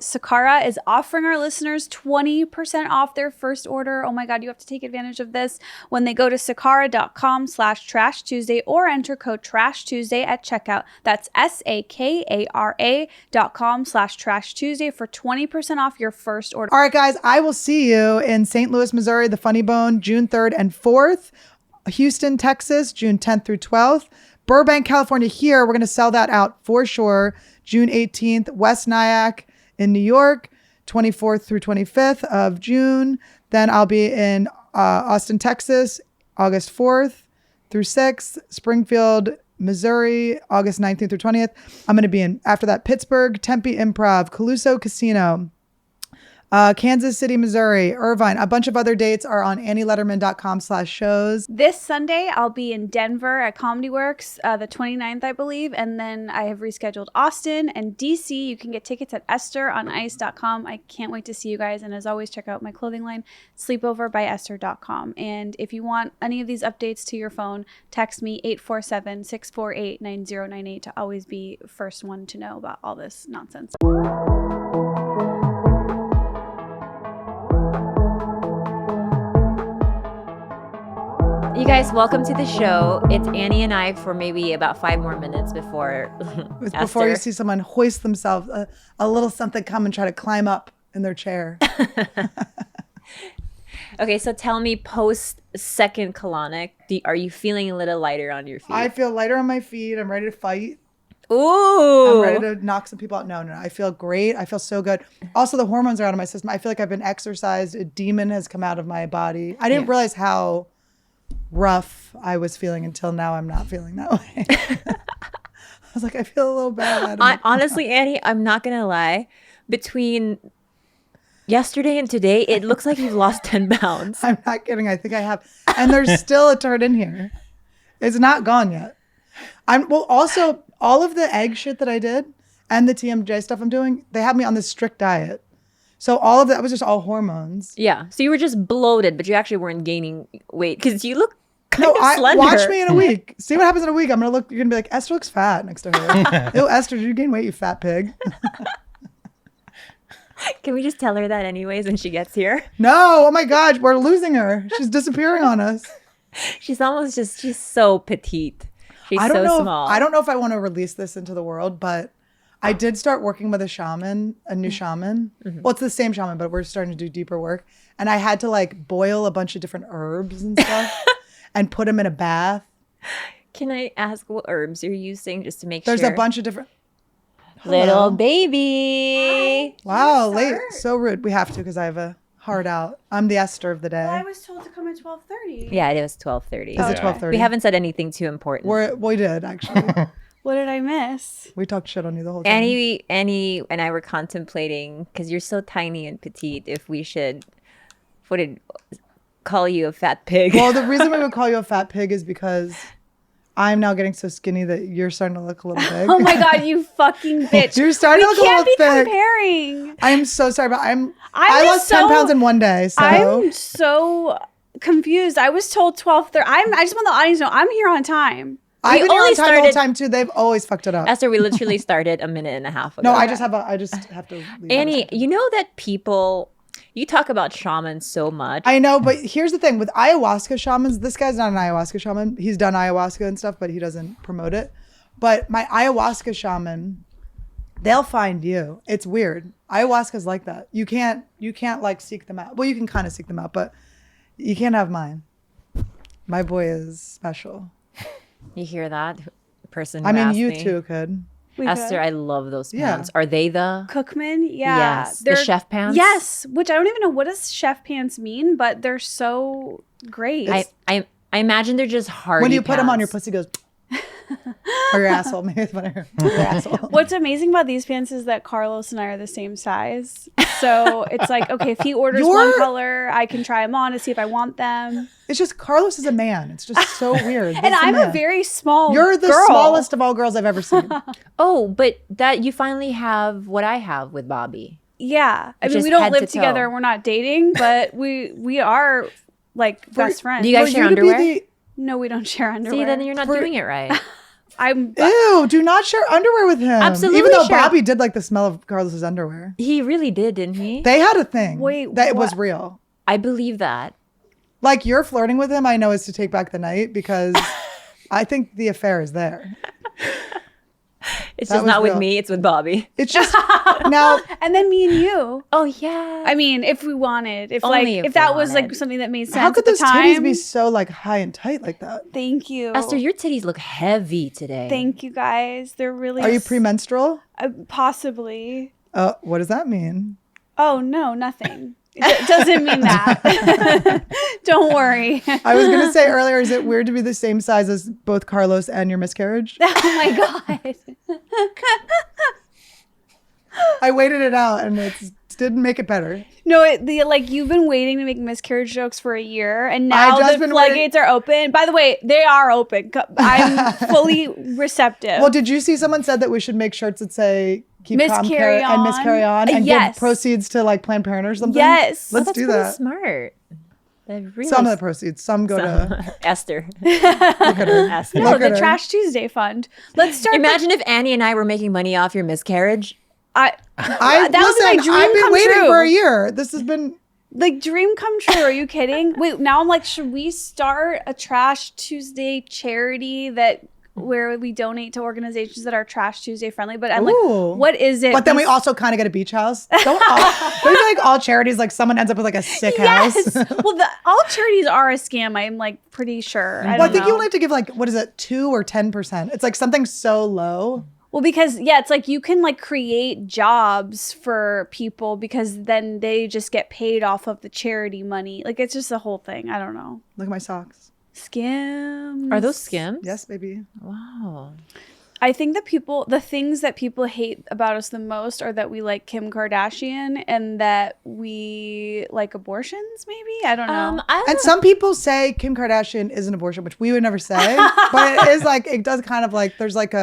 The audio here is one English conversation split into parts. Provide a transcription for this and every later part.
Sakara is offering our listeners 20% off their first order. Oh my God, you have to take advantage of this when they go to sakara.com/Trash Tuesday or enter code Trash Tuesday at checkout. That's SAKARA.com/Trash Tuesday for 20% off your first order. All right, guys, I will see you in St. Louis, Missouri, the Funny Bone, June 3rd and 4th. Houston, Texas, June 10th through 12th. Burbank, California, here. We're going to sell that out for sure. June 18th, West Nyack in New York, 24th through 25th of June. Then I'll be in Austin, Texas, August 4th through 6th. Springfield, Missouri, August 19th through 20th. I'm going to be in, after that, Pittsburgh, Tempe Improv, Caluso Casino, Kansas City, Missouri, Irvine. A bunch of other dates are on AnnieLetterman.com/shows. This Sunday, I'll be in Denver at Comedy Works, the 29th, I believe. And then I have rescheduled Austin and DC. You can get tickets at EstherOnIce.com. I can't wait to see you guys. And as always, check out my clothing line, sleepoverbyesther.com. And if you want any of these updates to your phone, text me 847-648-9098 to always be first one to know about all this nonsense. You guys, welcome to the show. It's Annie and I for maybe about 5 more minutes before Before you see someone hoist themselves a little something come and try to climb up in their chair. Okay, so tell me, post second colonic, are you feeling a little lighter on your feet? I feel lighter on my feet. I'm ready to fight. Ooh. I'm ready to knock some people out. No. I feel great. I feel so good. Also, the hormones are out of my system. I feel like I've been exercised. A demon has come out of my body. I didn't realize how rough I was feeling until now. I'm not feeling that way. I was like, I feel a little bad. Honestly, Annie, I'm not going to lie. Between yesterday and today, it looks like you've lost 10 pounds. I'm not kidding. I think I have. And there's still a turd in here. It's not gone yet. Also, all of the egg shit that I did and the TMJ stuff I'm doing, they had me on this strict diet. So all of that was just all hormones. Yeah. So you were just bloated, but you actually weren't gaining weight because you look kind of slender. Watch me in a week. See what happens in a week. You're going to be like, Esther looks fat next to her. Ew, Esther, did you gain weight, you fat pig? Can we just tell her that anyways when she gets here? No. Oh my God. We're losing her. She's disappearing on us. She's so petite. She's so small. I don't know if I want to release this into the world, but I did start working with a shaman, a new shaman. Mm-hmm. Well, it's the same shaman, but we're starting to do deeper work. And I had to like boil a bunch of different herbs and stuff and put them in a bath. Can I ask what herbs you're using just to make sure? There's a bunch of different. Little baby. Hi. Wow, late. So rude. We have to because I have a hard out. I'm the Esther of the day. Well, I was told to come at 12:30. Yeah, it was 12:30. Is it 12:30? We haven't said anything too important. We did, actually. What did I miss? We talked shit on you the whole time. Annie and I were contemplating, because you're so tiny and petite, if we should call you a fat pig. Well, the reason we would call you a fat pig is because I'm now getting so skinny that you're starting to look a little big. Oh my God, you fucking bitch. You're starting to look a little thick. We can't be comparing. I'm so sorry, but I lost 10 pounds in one day. So I'm so confused. I was told 12:30. I just want the audience to know I'm here on time. I've been here on time the whole time too. They've always fucked it up. Esther, we literally started a minute and a half ago. No, I just have to leave. Annie, you know that you talk about shamans so much. I know, but here's the thing with ayahuasca shamans. This guy's not an ayahuasca shaman. He's done ayahuasca and stuff, but he doesn't promote it. But my ayahuasca shaman, they'll find you. It's weird. Ayahuasca's like that. You can't like seek them out. Well, you can kind of seek them out, but you can't have mine. My boy is special. You hear that? Person who I mean, asked you me. too could. Esther, I love those pants. Yeah. Are they the Cookman? Yeah. Yes. The chef pants? Yes. Which I don't even know what does chef pants mean, but they're so great. I imagine they're just hard. When you put them on, your pussy goes or your asshole. Maybe it's funnier. Your asshole. What's amazing about these pants is that Carlos and I are the same size. So it's like, okay, if he orders one color, I can try them on to see if I want them. It's just Carlos is a man. It's just so weird. And I'm a very small You're the girl. smallest of all girls I've ever seen. Oh, but that you finally have what I have with Bobby. Yeah. I mean, we don't live together and we're not dating, but we are like best friends. Do you guys share underwear? No, we don't share underwear. See, then you're not doing it right. Ew, do not share underwear with him. Absolutely Even though share. Bobby did like the smell of Carlos's underwear. He really did, didn't he? They had a thing. Wait, that was what? real. I believe that. Like you're flirting with him, I know is to take back the night because I think the affair is there. It's That just was not with real. me. It's with Bobby. It's just now And then me and you. Oh yeah. I mean, if we wanted, if Only if that we was like wanted. something that made sense how could at the those time. titties be so like high and tight like that? Thank you. Esther, your titties look heavy today. Thank you guys. They're really. Are you premenstrual? Possibly. What does that mean? Oh no, nothing. It doesn't mean that. Don't worry. I was gonna say earlier, is it weird to be the same size as both Carlos and your miscarriage? Oh my god. I waited it out and it didn't make it better. No, you've been waiting to make miscarriage jokes for a year, and I've now just the been floodgates are open. By the way, they are open. I'm fully receptive. Well, did you see someone said that we should make shirts that say keep calm Miscarry and miscarry on and Yes. give proceeds to like Planned Parenthood or something? Yes. Let's That's do really that. smart. That really Some of the proceeds, some go to Esther. look at her. Esther. No, Look at the her. Trash Tuesday fund. Let's start. Imagine if Annie and I were making money off your miscarriage. That was my dream I've been come waiting true. for a year. This has been Like dream come true. Are you kidding? Wait, now I'm like, should we start a Trash Tuesday charity where we donate to organizations that are Trash Tuesday friendly? But I'm Ooh. like, what is it? But then we also kind of get a beach house. Don't like all charities like someone ends up with like a sick Yes. house? Well, all charities are a scam. I'm like pretty sure. Well, I think you only have to give like, what is it, 2 or 10%? It's like something so low. Well, because it's like you can like create jobs for people because then they just get paid off of the charity money. Like it's just the whole thing. I don't know. Look at my socks. Skims. Are those skims? Yes, baby. Wow. I think the things that people hate about us the most are that we like Kim Kardashian and that we like abortions, maybe? I don't know. And some people say Kim Kardashian is an abortion, which we would never say. But it is like, it does kind of like, there's like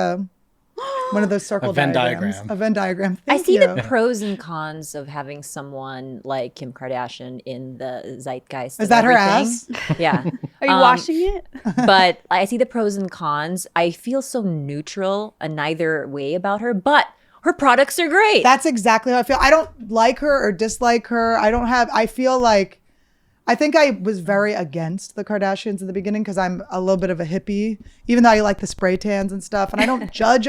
one of those circle Venn diagrams. diagram. A Venn diagram. I Thank see you. the pros and cons of having someone like Kim Kardashian in the zeitgeist. Is of that her everything. ass? Yeah. Are you washing it? But I see the pros and cons. I feel so neutral in neither way about her, but her products are great. That's exactly how I feel. I don't like her or dislike her. I feel like, I think I was very against the Kardashians in the beginning because I'm a little bit of a hippie, even though I like the spray tans and stuff. And I don't judge.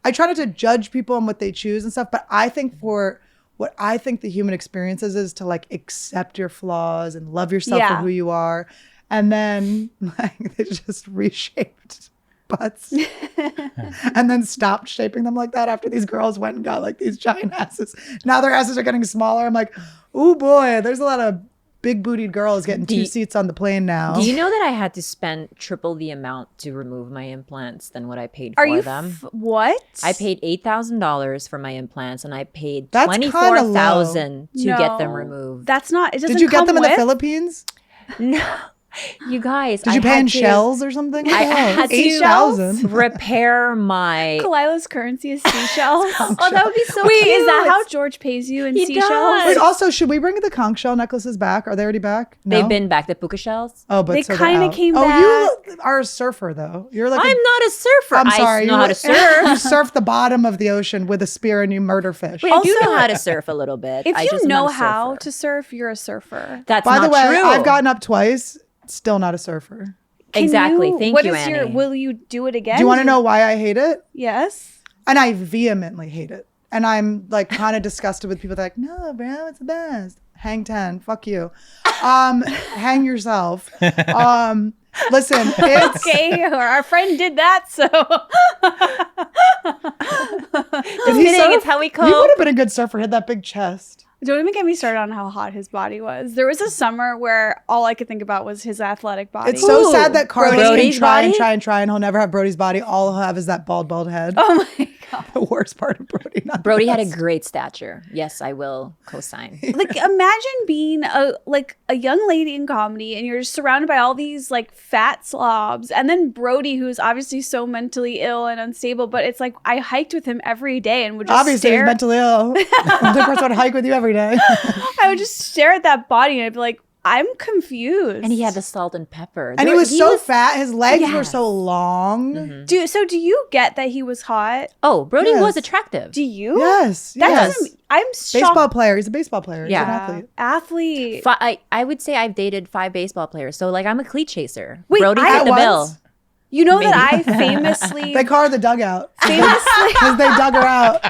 I try not to judge people on what they choose and stuff. But I think for what I think the human experience is to like accept your flaws and love yourself for Yeah. who you are. And then like they just reshaped butts and then stopped shaping them like that after these girls went and got like these giant asses. Now their asses are getting smaller. I'm like, oh boy, there's a lot of big bootied girls getting two seats on the plane now. Do you know that I had to spend triple the amount to remove my implants than what I paid Are for you them? what? I paid $8,000 for my implants, and I paid That's kinda $24,000 to get them No. removed. That's not. It doesn't. Did you get come them in the with- Philippines? No, you guys. Did you I pay had in to shells or something? I had to 8,000. repair my. Khalila's currency is seashells. Oh, that would be so Wait, cute. is that how George pays you in He seashells? does. Wait, also, should we bring the conch shell necklaces back? Are they already back? No? They've been back, the puka shells. Oh, but They so they're kinda out. came you are a surfer though. You're like I'm not a surfer. I'm sorry. I know how to surf. You surf the bottom of the ocean with a spear and you murder fish. Wait, I do Also, know how to surf a little bit. If I you just am know not a how surfer. to surf, you're a surfer. That's By not the way, true. I've gotten up twice. Still not a surfer. Can Exactly. you- Thank what you, is your? Annie. Will you do it again? Do you want to know why I hate it? Yes. And I vehemently hate it. And I'm like kind of disgusted with people that are like, no, bro, it's the best. Hang 10. Fuck you. Hang yourself. Listen, it's Okay, our friend did that, so Just kidding. It's how we you cope. would have been a good surfer. Had that big chest. don't even get me started on how hot his body was. There was a summer where all I could think about was his athletic body. It's so Ooh, sad that Carlos can Brody's try and body? try and try, and he'll never have Brody's body. All he'll have is that bald head. Oh my god! The worst part of Brody. Not the Brody had a best. great stature. Yes, I will co-sign. Like imagine being a young lady in comedy, and you're just surrounded by all these like fat slobs, and then Brody, who's obviously so mentally ill and unstable. But it's like I hiked with him every day and would just Obviously, he's stare. mentally ill. The person would hike with you every day. I would just stare at that body and I'd be like, I'm confused. And he had the salt and pepper. And he was so fat. His legs were so long. Mm-hmm. Do you get that he was hot? Oh, Brody Yes. was attractive. Do you? Yes. That yes. doesn't. I'm shocked. Baseball player. He's a baseball player. He's Yeah. an athlete. Athlete. I would say I've dated 5 baseball players. So like I'm a cleat chaser. Wait, Brody I fit the was? bill. You know that I famously They call her the dugout famously because they dug her out.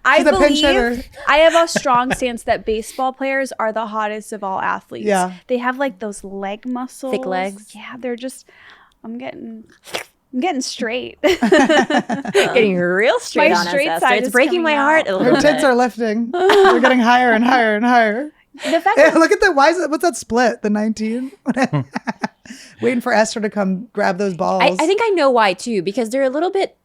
I She's a pinch hitter. believe I have a strong stance that baseball players are the hottest of all athletes. Yeah. They have like those leg muscles. Thick legs. Yeah, they're just I'm getting straight. Getting real straight My on straight us, side Esther. It's is breaking my coming heart a out. little Her tits bit. are lifting. They're getting higher and higher and higher. The fact Hey, that look at the what's that split? The 19? Waiting for Esther to come grab those balls. I think I know why too, because they're a little bit.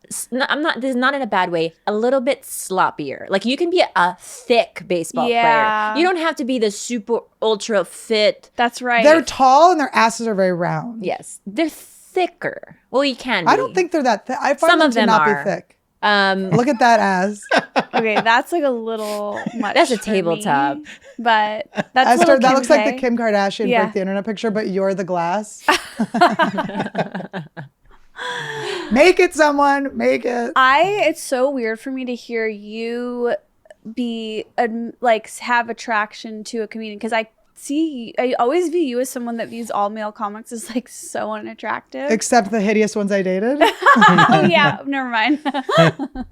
This is not in a bad way. A little bit sloppier. Like you can be a thick baseball Yeah. player. You don't have to be the super ultra fit. that's right. They're tall and their asses are very round. Yes, they're thicker. Well, you can. Be. I don't think they're that thick. I find Some them of to them not are. be thick. Um, Look at that ass. Okay, that's like a little much. That's a for tabletop. me, but that's Esther, little that Kim looks like the K. Kim Kardashian Yeah. break the internet picture, but you're the glass. Make it, someone. Make it. It's so weird for me to hear you be like have attraction to a comedian because I always view you as someone that views all male comics as like so unattractive. Except the hideous ones I dated. Oh yeah, never mind.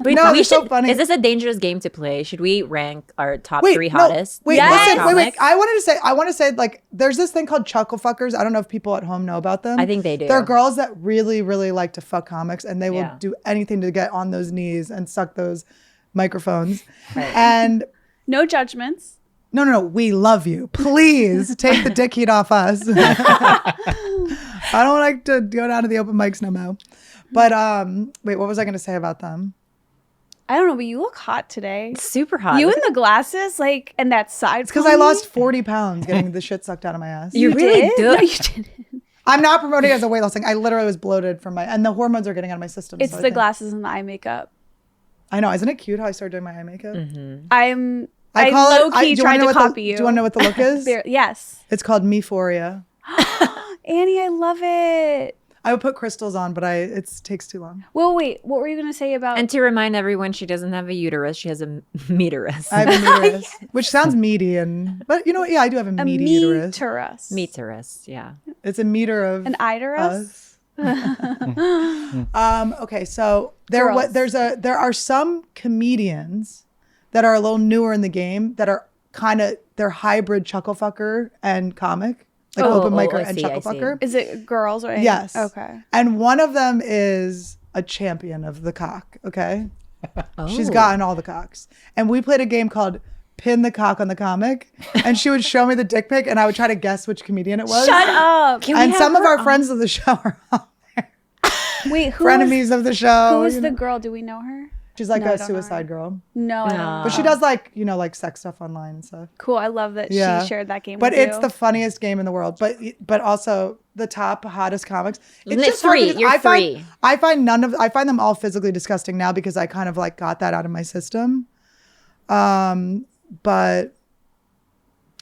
wait, No, we they're so should- funny. Is this a dangerous game to play? Should we rank our top 3 no, hottest? Wait, Yes. listen, wait. comics? I want to say, like, there's this thing called chuckle fuckers. I don't know if people at home know about them. I think they do. They're girls that really, really like to fuck comics, and they will Yeah. do anything to get on those knees and suck those microphones. Right. And No judgments. no, we love you. Please take the dick heat off us. I don't like to go down to the open mics no more. But wait, what was I going to say about them? I don't know, but you look hot today. Super hot. You and the glasses, like, and that side. It's because I lost 40 pounds getting the shit sucked out of my ass. You really did? do. No, you didn't. I'm not promoting it as a weight loss thing. I literally was bloated from and the hormones are getting out of my system. It's so I the think- glasses and the eye makeup. I know. Isn't it cute how I started doing my eye makeup? I call low it. key do you wanna tried know to what copy the, you. Do you want to know what the look is? Yes. It's called Mephoria. Annie, I love it. I would put crystals on, but it takes too long. Well, wait, what were you going to say about And to remind everyone, she doesn't have a uterus; she has a meterus. I have a uterus, which sounds meaty, but you know what? Yeah, I do have a a meaty uterus. meterus? Meterus, yeah. It's a meter of An iterus? us. Okay, so there Girls. there are some comedians that are a little newer in the game that are they're hybrid chuckle fucker and comic, like open micer I and see, chuckle I see. fucker. Is it girls or Yes. Okay. And one of them is a champion of the cock. Okay, she's Oh. gotten all the cocks, and we played a game called Pin the Cock on the Comic, and she would show me the dick pic, and I would try to guess which comedian it was. Shut up. Can we And have some of her our on? friends of the show are on there. Wait, who Frenemies of the show. who is you the know. girl? Do we know her? She's like No, I a don't know her. suicide girl, No, I don't No. know. but she does like sex stuff online and stuff. Cool. I love that Yeah. she shared that game But with it's you. the funniest game in the world. But also the top hottest comics. It's It's just hard 3. because You're I find, 3. I find them all physically disgusting now because I kind of like got that out of my system. But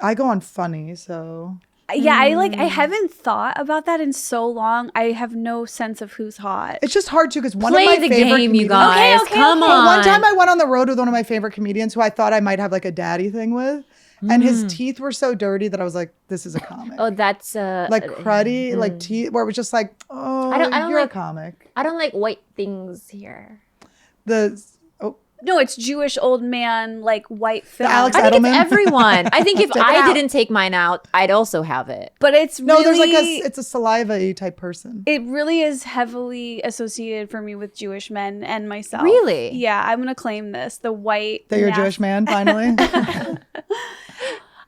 I go on funny, so Yeah, I haven't thought about that in so long. I have no sense of who's hot. it's just hard too because one Play of my the favorite game, you comedians- guys. Okay, Come okay. on. One time I went on the road with one of my favorite comedians who I thought I might have like a daddy thing with. And his teeth were so dirty that I was like, this is a comic. Oh, that's Like cruddy, like teeth, where it was just like, oh, I don't you're like- a comic. I don't like white things here. No, it's Jewish old man, like white film. Alex I think Edelman. it's everyone. I think if Check it I out. didn't take mine out, I'd also have it. But it's No, really, there's like it's a saliva-y type person. it really is heavily associated for me with Jewish men and myself. Really? Yeah, I'm gonna claim this. The white. That you're a nasty- Jewish man, finally.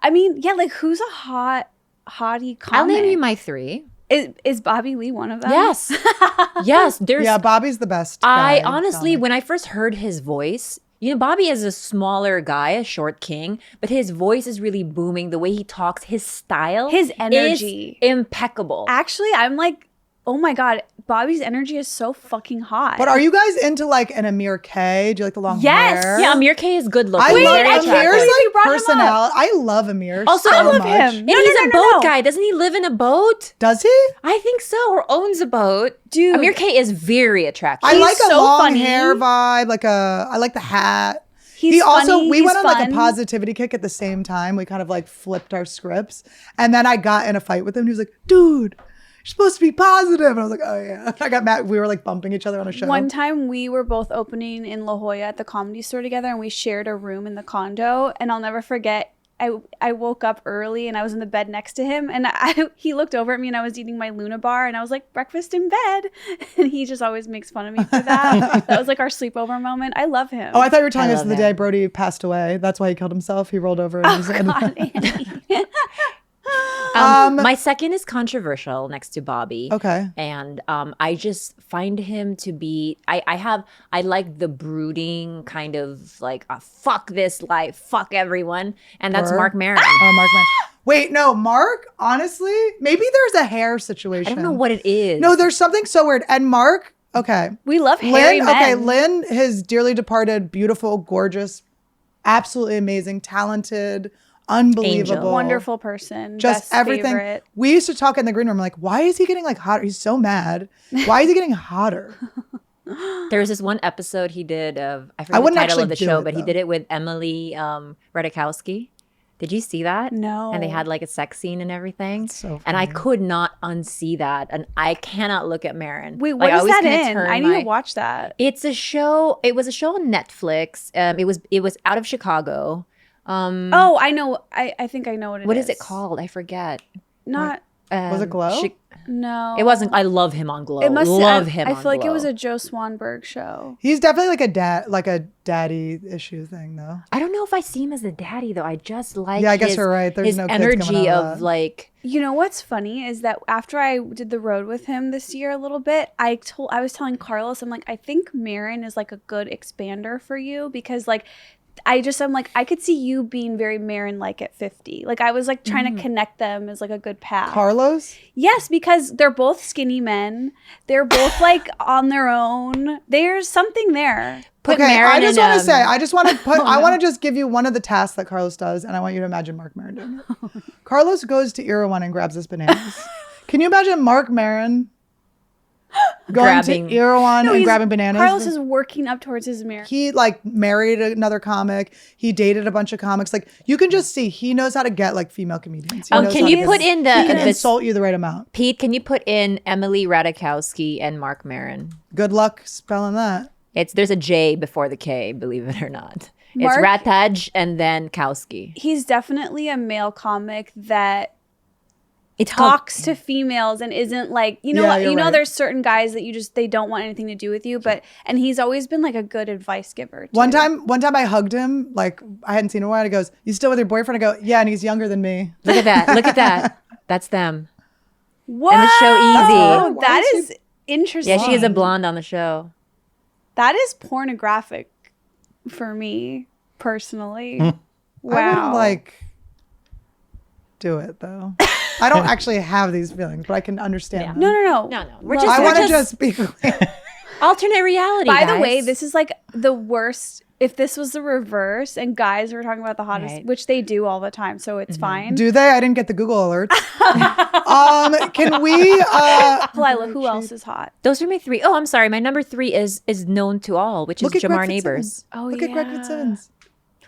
I mean, yeah, like who's a hottie comic? I'll name you my 3. Is Bobby Lee one of them? Yes. Yes. There's. Yeah, Bobby's the best. I guy, honestly, comic. when I first heard his voice, you know, Bobby is a smaller guy, a short king, but his voice is really booming. The way he talks, his style, His energy. is impeccable. Actually, I'm like, oh my god, Bobby's energy is so fucking hot. But are you guys into like an Amir K? Do you like the long Yes. hair? Yeah, Amir K is good looking. I love very Amir's attractive. like You brought personality. I love Amir. Also, so I love much. him. And he's a boat guy. Doesn't he live in a boat? Does he? I think so, or owns a boat. Dude. Amir K is very attractive. I like a so long funny. hair vibe. I like the hat. He's funny, we he's went on like a fun. positivity kick at the same time. We kind of like flipped our scripts. And then I got in a fight with him. He was like, dude, you're supposed to be positive. And I was like, oh yeah. I got mad. We were like bumping each other on a show. One time we were both opening in La Jolla at the Comedy Store together, and we shared a room in the condo. And I'll never forget, I woke up early and I was in the bed next to him, and he looked over at me, and I was eating my Luna bar, and I was like, breakfast in bed. And he just always makes fun of me for that. That was like our sleepover moment. I love him. Oh, I thought you were telling us love the him. day Brody passed away. That's why he killed himself. He rolled over and he said, God, Annie. My second is controversial next to Bobby. Okay. And I just find him to be, I like the brooding kind of like, fuck this life, fuck everyone. And that's Burr. Mark Maron. Oh, Mark Maron. Wait, no, Mark, honestly, maybe there's a hair situation. I don't know what it is. No, there's something so weird. And Mark, okay. We love hairy Lynn, men. okay, Lynn, his dearly departed, beautiful, gorgeous, absolutely amazing, talented, unbelievable. Angel. Wonderful person. Just best everything. favorite. We used to talk in the green room, like, why is he getting like hotter? He's so mad. Why is he getting hotter? There was this one episode he did of, I I forget the wouldn't title of the actually do show, it, but he though. did it with Emily Ratajkowski. Did you see that? No. And they had like a sex scene and everything. so and I funny. could not unsee that. And I cannot look at Marin. Wait, Like, what I is always that kinda in? turn I need my- to watch that. It's a show. It was a show on Netflix. It was out of Chicago. Oh, I know. I think I know what it is. What is it called? I forget. Not. Was it Glow? No. It wasn't. I love him on Glow. It must love him. I on feel like it Glow. was a Joe Swanberg show. He's definitely like a daddy issue thing, though. I don't know if I see him as a daddy though. I just like. Yeah, I guess his, you're right. There's his no kids coming energy out of of that. like. You know what's funny is that after I did the road with him this year a little bit, I was telling Carlos, I'm like, I think Marin is like a good expander for you, because like I'm like, I could see you being very Marin like at 50. Like I was like trying to connect them as like a good path. Carlos? Yes, because they're both skinny men. They're both like on their own. There's something there. Put Okay, Marin I just in, want to say, I just want to put, Oh, I want to just give you one of the tasks that Carlos does, and I want you to imagine Mark Maron doing it. Carlos goes to Erewhon and grabs his bananas. Can you imagine Mark Maron going Grabbing- to Erewhon and he's- grabbing bananas? Carlos is working up towards his mirror. He like married another comic. He dated a bunch of comics. Like you can just see he knows how to get like female comedians. He Oh, knows can how you to put get- in the, He can the insult you the right amount. Pete? Can you put in Emily Ratajkowski and Mark Maron? Good luck spelling that. There's a J before the K, believe it or not. Mark- It's Rataj and then Kowski. He's definitely a male comic that It's called talks to females and isn't like, you know, Yeah, you're right. there's certain guys that they don't want anything to do with you, and he's always been like a good advice giver too. One time I hugged him. Like I hadn't seen him in a while. He goes, "You still with your boyfriend?" I go, "Yeah," and he's younger than me. Look at that. Look at that. That's them. Whoa! And the show Easy. Why That is is interesting. Yeah, she is a blonde on the show. That is pornographic for me personally. I Wow. wouldn't like do it though. I don't actually have these feelings, but I can understand. Yeah. them. No. No. We're Love just, I it. want to we're just be clear. alternate reality. By the guys. way, this is like the worst. If this was the reverse and guys were talking about the hottest, Right. which they do all the time, so it's fine. Do they? I didn't get the Google alerts. Can we? Khalifa, who else is hot? Those are my three. Oh, I'm sorry. My number 3 is known to all, which is Look at Jamar Greg Neighbors. Fitzsimmons. Oh, Look at Greg yeah. Fitzsimmons.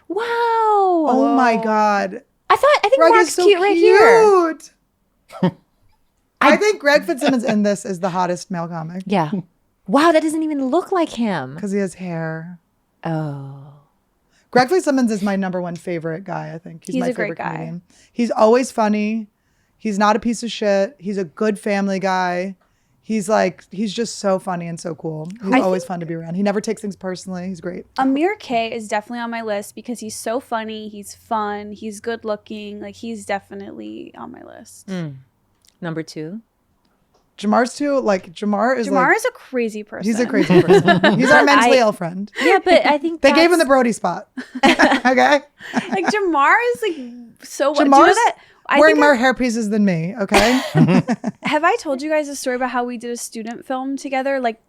Wow. Oh my God. I think Greg Mark's is so cute right here. cute. I think Greg Fitzsimmons in this is the hottest male comic Yeah. Wow, that doesn't even look like him. because he has hair. Oh. Greg Fitzsimmons is my number one favorite guy. I think He's my a great favorite guy. comedian. He's always funny. He's not a piece of shit. He's a good family guy. He's just so funny and so cool. He's always fun to be around. He never takes things personally. He's great. Amir K is definitely on my list because he's so funny, he's fun, he's good looking. Like he's definitely on my list. Number 2. Jamar's too, Jamar is Jamar is a crazy person. he's a crazy person. He's our mentally ill friend. Yeah, but I think They gave him the Brody spot. Okay? Like Jamar is like so. Do you know Jamar's that? I wearing think more hair pieces than me, okay? have I told you guys a story about how we did a student film together like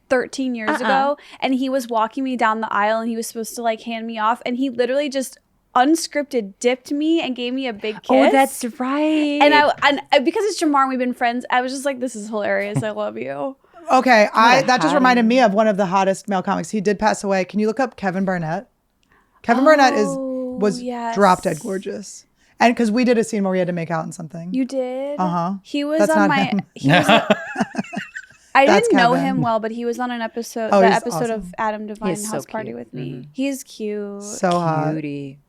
13 years ago, and he was walking me down the aisle and he was supposed to like hand me off, and he literally just unscripted dipped me and gave me a big kiss. Oh, that's right. And because it's Jamar and we've been friends, I was just like, this is hilarious. I love you. Okay, that just reminded hottie. me of one of the hottest male comics. He did pass away. Can you look up Kevin Barnett? Kevin Barnett was yes. drop dead gorgeous. And because we did a scene where we had to make out in something. You did? Uh-huh. He was That's on not my him. I That's didn't know Kevin. him well, but he was on an episode, Oh, the he's episode awesome. of Adam Devine He's so House Party cute. with me. He's cute. So hot. Cutie.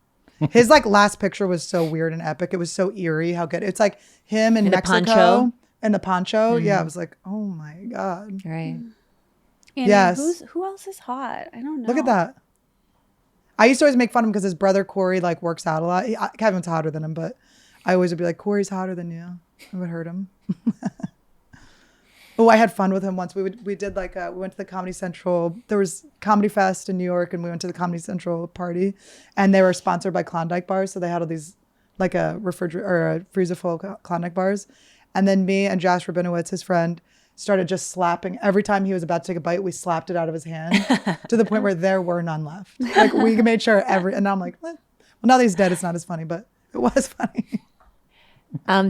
His like last picture was so weird and epic. It was so eerie how good. It's like him in In the Mexico poncho? and the poncho. Yeah, I was like, oh my God. Right. Annie, Yes. who else is hot? I don't know. Look at that. I used to always make fun of him because his brother Corey like works out a lot. Kevin's hotter than him, but I always would be like, Corey's hotter than you. I would hurt him. Oh, I had fun with him once. We did like we went to the Comedy Central. There was Comedy Fest in New York, and we went to the Comedy Central party, and they were sponsored by Klondike bars, so they had all these like a refrigerator or a freezer full of Klondike bars, and then me and Josh Rabinowitz, his friend, started just slapping every time he was about to take a bite. We slapped it out of his hand to the point where there were none left. Like we made sure and now I'm like, well, now that he's dead, it's not as funny, but it was funny.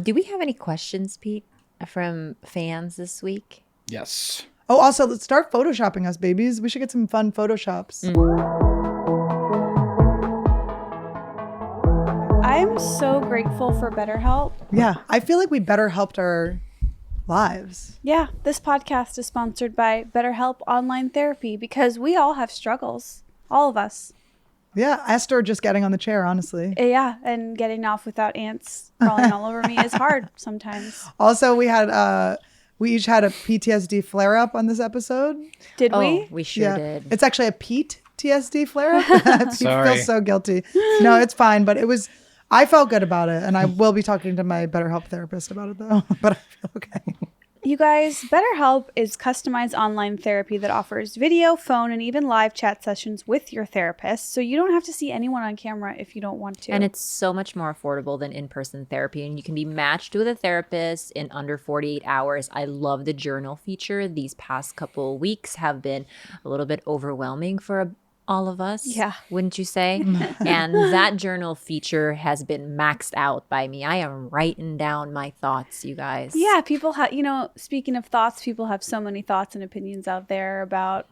Do we have any questions, Pete, from fans this week? Yes. Oh, also, let's start photoshopping us, babies. We should get some fun photoshops. I'm so grateful for BetterHelp. Yeah, I feel like we better helped our lives. Yeah, this podcast is sponsored by BetterHelp Online Therapy because we all have struggles. All of us. Yeah, Esther just getting on the chair, honestly. Yeah, and getting off without ants crawling all over me is hard sometimes. Also, we each had a PTSD flare up on this episode. Did Oh, we? we sure did. It's actually a PTSD flare up. I Sorry. feel so guilty. No, it's fine, but I felt good about it, and I will be talking to my BetterHelp therapist about it though. But I feel okay. You guys, BetterHelp is customized online therapy that offers video, phone, and even live chat sessions with your therapist, so you don't have to see anyone on camera if you don't want to. And it's so much more affordable than in-person therapy, and you can be matched with a therapist in under 48 hours. I love the journal feature. These past couple weeks have been a little bit overwhelming for all of us. Yeah. Wouldn't you say? And that journal feature has been maxed out by me. I am writing down my thoughts, you guys. Yeah, people have, speaking of thoughts, people have so many thoughts and opinions out there about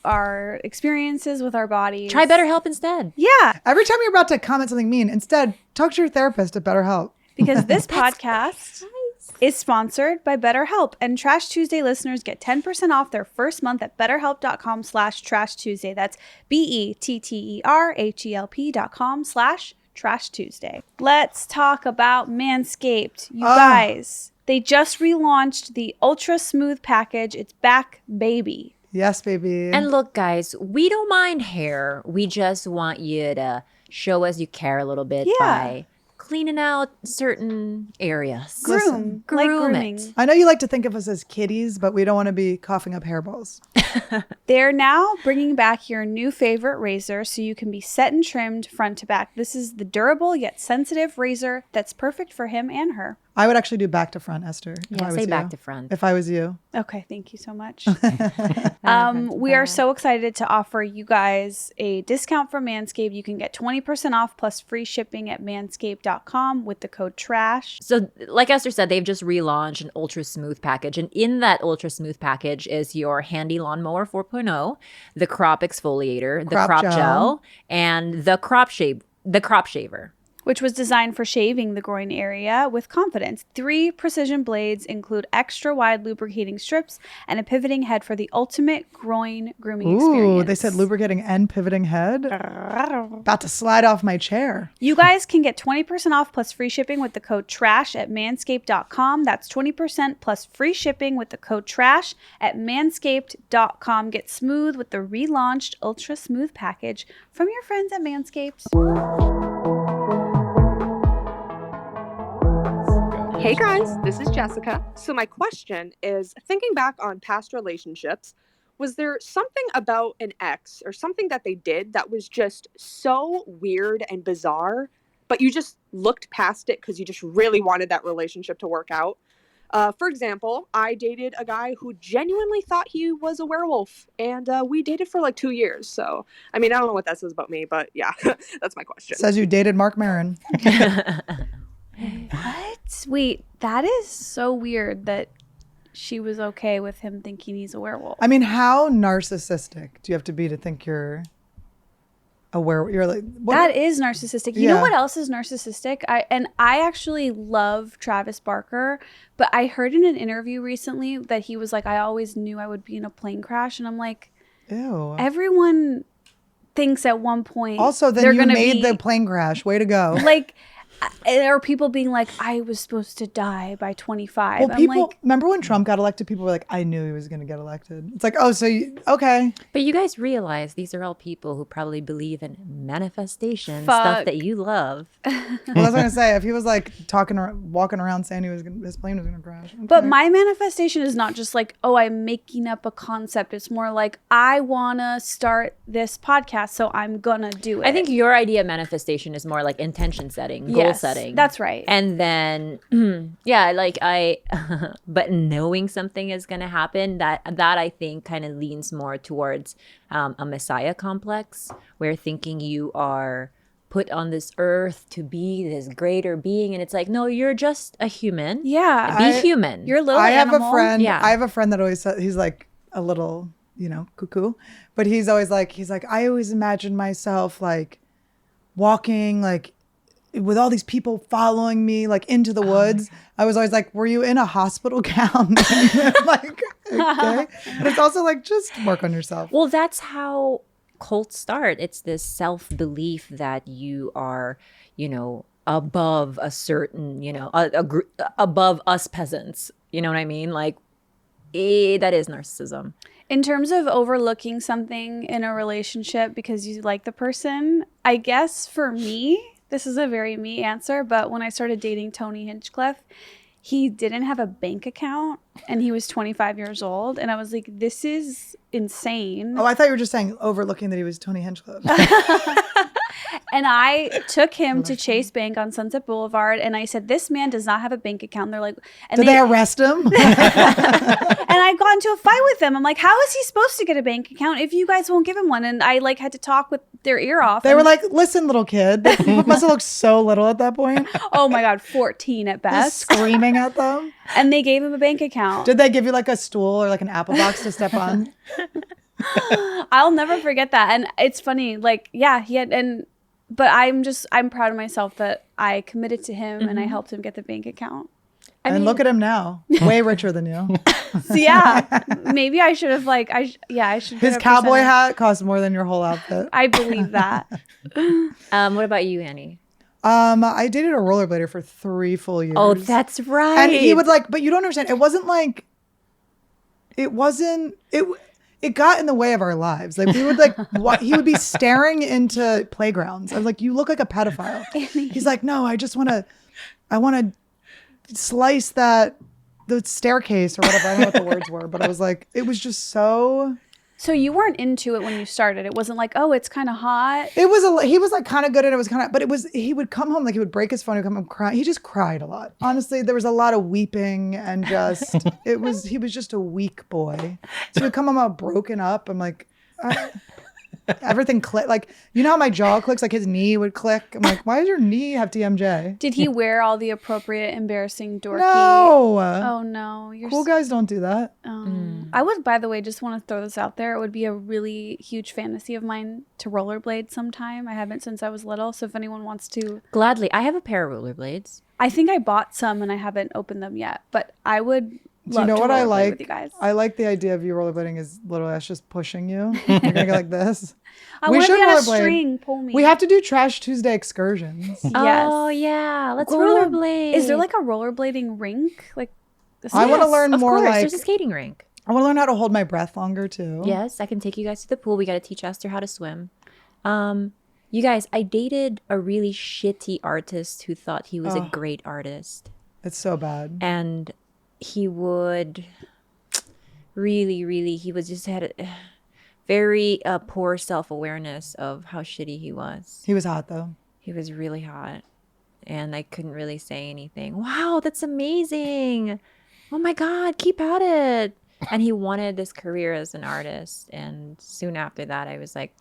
our experiences with our bodies. Try BetterHelp instead. Yeah, Every time you're about to comment something mean, instead talk to your therapist at BetterHelp. because this podcast is sponsored by BetterHelp, and Trash Tuesday listeners get 10% off their first month at betterhelp.com/Trash Tuesday. That's BetterHelp.com/Trash Tuesday. Let's talk about Manscaped. You guys, they just relaunched the Ultra Smooth package. It's back, baby. Yes, baby. And look, guys, we don't mind hair. We just want you to show us you care a little bit by cleaning out certain areas. Groom, like grooming. it. I know you like to think of us as kitties, but we don't want to be coughing up hairballs. They're now bringing back your new favorite razor so you can be set and trimmed front to back. This is the durable yet sensitive razor that's perfect for him and her. I would actually do back to front, Esther. if I Yeah, was say you. back to front. If I was you. Okay, thank you so much. We are so excited to offer you guys a discount from Manscaped. You can get 20% off plus free shipping at manscaped.com with the code TRASH. So, like Esther said, they've just relaunched an Ultra Smooth package. And in that Ultra Smooth package is your handy lawnmower 4.0, the crop exfoliator, the Crop crop gel. gel, and the crop shaver. Which was designed for shaving the groin area with confidence. 3 precision blades include extra wide lubricating strips and a pivoting head for the ultimate groin grooming experience. Ooh, they said lubricating and pivoting head. About to slide off my chair. You guys can get 20% off plus free shipping with the code TRASH at manscaped.com. That's 20% plus free shipping with the code TRASH at manscaped.com. Get smooth with the relaunched Ultra Smooth package from your friends at Manscaped. Hey guys, this is Jessica. So my question is, thinking back on past relationships, was there something about an ex or something that they did that was just so weird and bizarre, but you just looked past it because you just really wanted that relationship to work out? For example, I dated a guy who genuinely thought he was a werewolf, and we dated for like 2 years. So, I mean, I don't know what that says about me, but yeah, that's my question. Says you dated Mark Maron. What? Wait, that is so weird that she was okay with him thinking he's a werewolf. I mean, how narcissistic do you have to be to think you're a werewolf? You're like, what? That is narcissistic. You know what else is narcissistic? I actually love Travis Barker, but I heard in an interview recently that he was like, I always knew I would be in a plane crash, and I'm like, Ew. everyone thinks at one point. Also, then you made the plane crash. Way to go. Like, there are people being like, I was supposed to die by 25. Well, I'm people like, remember when Trump got elected, people were like, I knew he was going to get elected. It's like, oh, so okay. But you guys realize these are all people who probably believe in manifestation, stuff that you love. Well, that's what I'm going to say. If he was like walking around saying his plane was going to crash. Okay. but my manifestation is not just like, oh, I'm making up a concept. It's more like, I want to start this podcast, so I'm going to do it. I think your idea of manifestation is more like intention setting, goal setting. That's right. And then, yeah, like but knowing something is going to happen, that I think kind of leans more towards a messiah complex, where thinking you are put on this earth to be this greater being. And it's like, no, you're just a human. Yeah. Be human. You're a little I animal. have a friend. Yeah. I have a friend that always says, he's like a little, cuckoo, but he's always like, I always imagine myself like walking like with all these people following me like into the woods. I was always like, were you in a hospital gown? Like, okay. But it's also like, just work on yourself. Well, that's how cults start. It's this self-belief that you are, above a certain, above us peasants. You know what I mean? Like, that is narcissism. In terms of overlooking something in a relationship because you like the person, I guess for me, this is a very me answer, but when I started dating Tony Hinchcliffe, he didn't have a bank account and he was 25 years old. And I was like, this is insane. Oh, I thought you were just saying overlooking that he was Tony Hinchcliffe. And I took him to Chase Bank on Sunset Boulevard and I said, this man does not have a bank account. And they're like, and Did they arrest him? And I got into a fight with them. I'm like, how is he supposed to get a bank account if you guys won't give him one? And I like had to talk with their ear off. They were like, listen, little kid. They must have looked so little at that point. Oh my God, 14 at Just best. screaming at them. And they gave him a bank account. Did they give you like a stool or like an apple box to step on? I'll never forget that. And it's funny, like, yeah, but I'm proud of myself that I committed to him and I helped him get the bank account. I mean, look at him now, way richer than you. So yeah, maybe I should have I should. His cowboy hat cost more than your whole outfit. I believe that. What about you, Annie? I dated a rollerblader for 3 full years. Oh, that's right. And he would like, but you don't understand. It got in the way of our lives. Like we would like, he would be staring into playgrounds. I was like, you look like a pedophile. He's like, no, I want to slice the staircase or whatever. I don't know what the words were, but I was like, it was just so. So you weren't into it when you started. It wasn't like, oh, it's kind of hot. He was like kind of good at it. It was kind of, but he would come home, like he would break his phone and come home crying. He just cried a lot. Honestly, there was a lot of weeping and just, he was just a weak boy. So he would come home all broken up. I'm like, everything clicked. Like, you know how my jaw clicks? Like his knee would click. I'm like, why does your knee have TMJ? Did he wear all the appropriate, embarrassing, dorky? No. Oh no. Cool guys don't do that. I would, by the way, just want to throw this out there. It would be a really huge fantasy of mine to rollerblade sometime. I haven't since I was little. So if anyone wants to. Gladly. I have a pair of rollerblades. I think I bought some and I haven't opened them yet. But I would Do you know what I like? with you guys. I like the idea of you rollerblading is little ass just pushing you. You're gonna go like this. I want to be on a string. Pull me. We have to do Trash Tuesday excursions. Yes. Oh yeah, let's rollerblade. Is there like a rollerblading rink? Like, I want to learn of more. Course, like there's a skating rink. I want to learn how to hold my breath longer too. Yes, I can take you guys to the pool. We got to teach Esther how to swim. You guys, I dated a really shitty artist who thought he was a great artist. It's so bad. And he would he was just had a very poor self-awareness of how shitty he was. He was hot though. He was really hot. And I couldn't really say anything. Wow, that's amazing. oh my God, keep at it. And he wanted this career as an artist. And soon after that, I was like,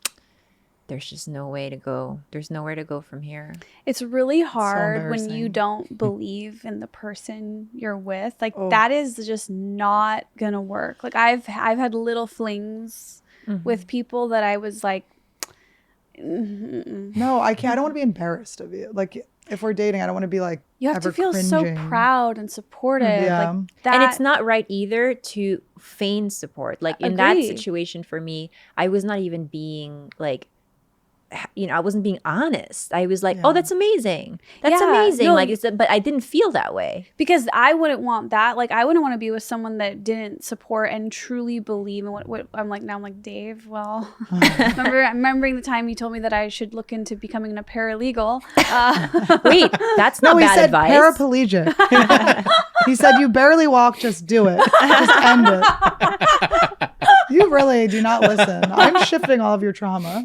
there's just no way to go. There's nowhere to go from here. It's really hard when you embarrassing. don't believe in the person you're with. Like that is just not gonna work. Like I've had little flings with people that I was like, No, I can't. I don't want to be embarrassed of you. Like if we're dating, I don't want to be like you have ever to feel so cringing. proud and supportive. Yeah. Like that. And it's not right either to feign support. Like in that Agree. situation for me, I was not even being like, I wasn't being honest. I was like, oh, that's amazing. That's Yeah, amazing. no. Like, but I didn't feel that way. Because I wouldn't want that. Like I wouldn't want to be with someone that didn't support and truly believe in what I'm like. Now I'm like, Dave, well, remembering the time you told me that I should look into becoming a paralegal. Wait, that's not No, he bad said advice. paraplegic. He said, you barely walk, just do it. Just end it. You really do not listen. I'm shifting all of your trauma.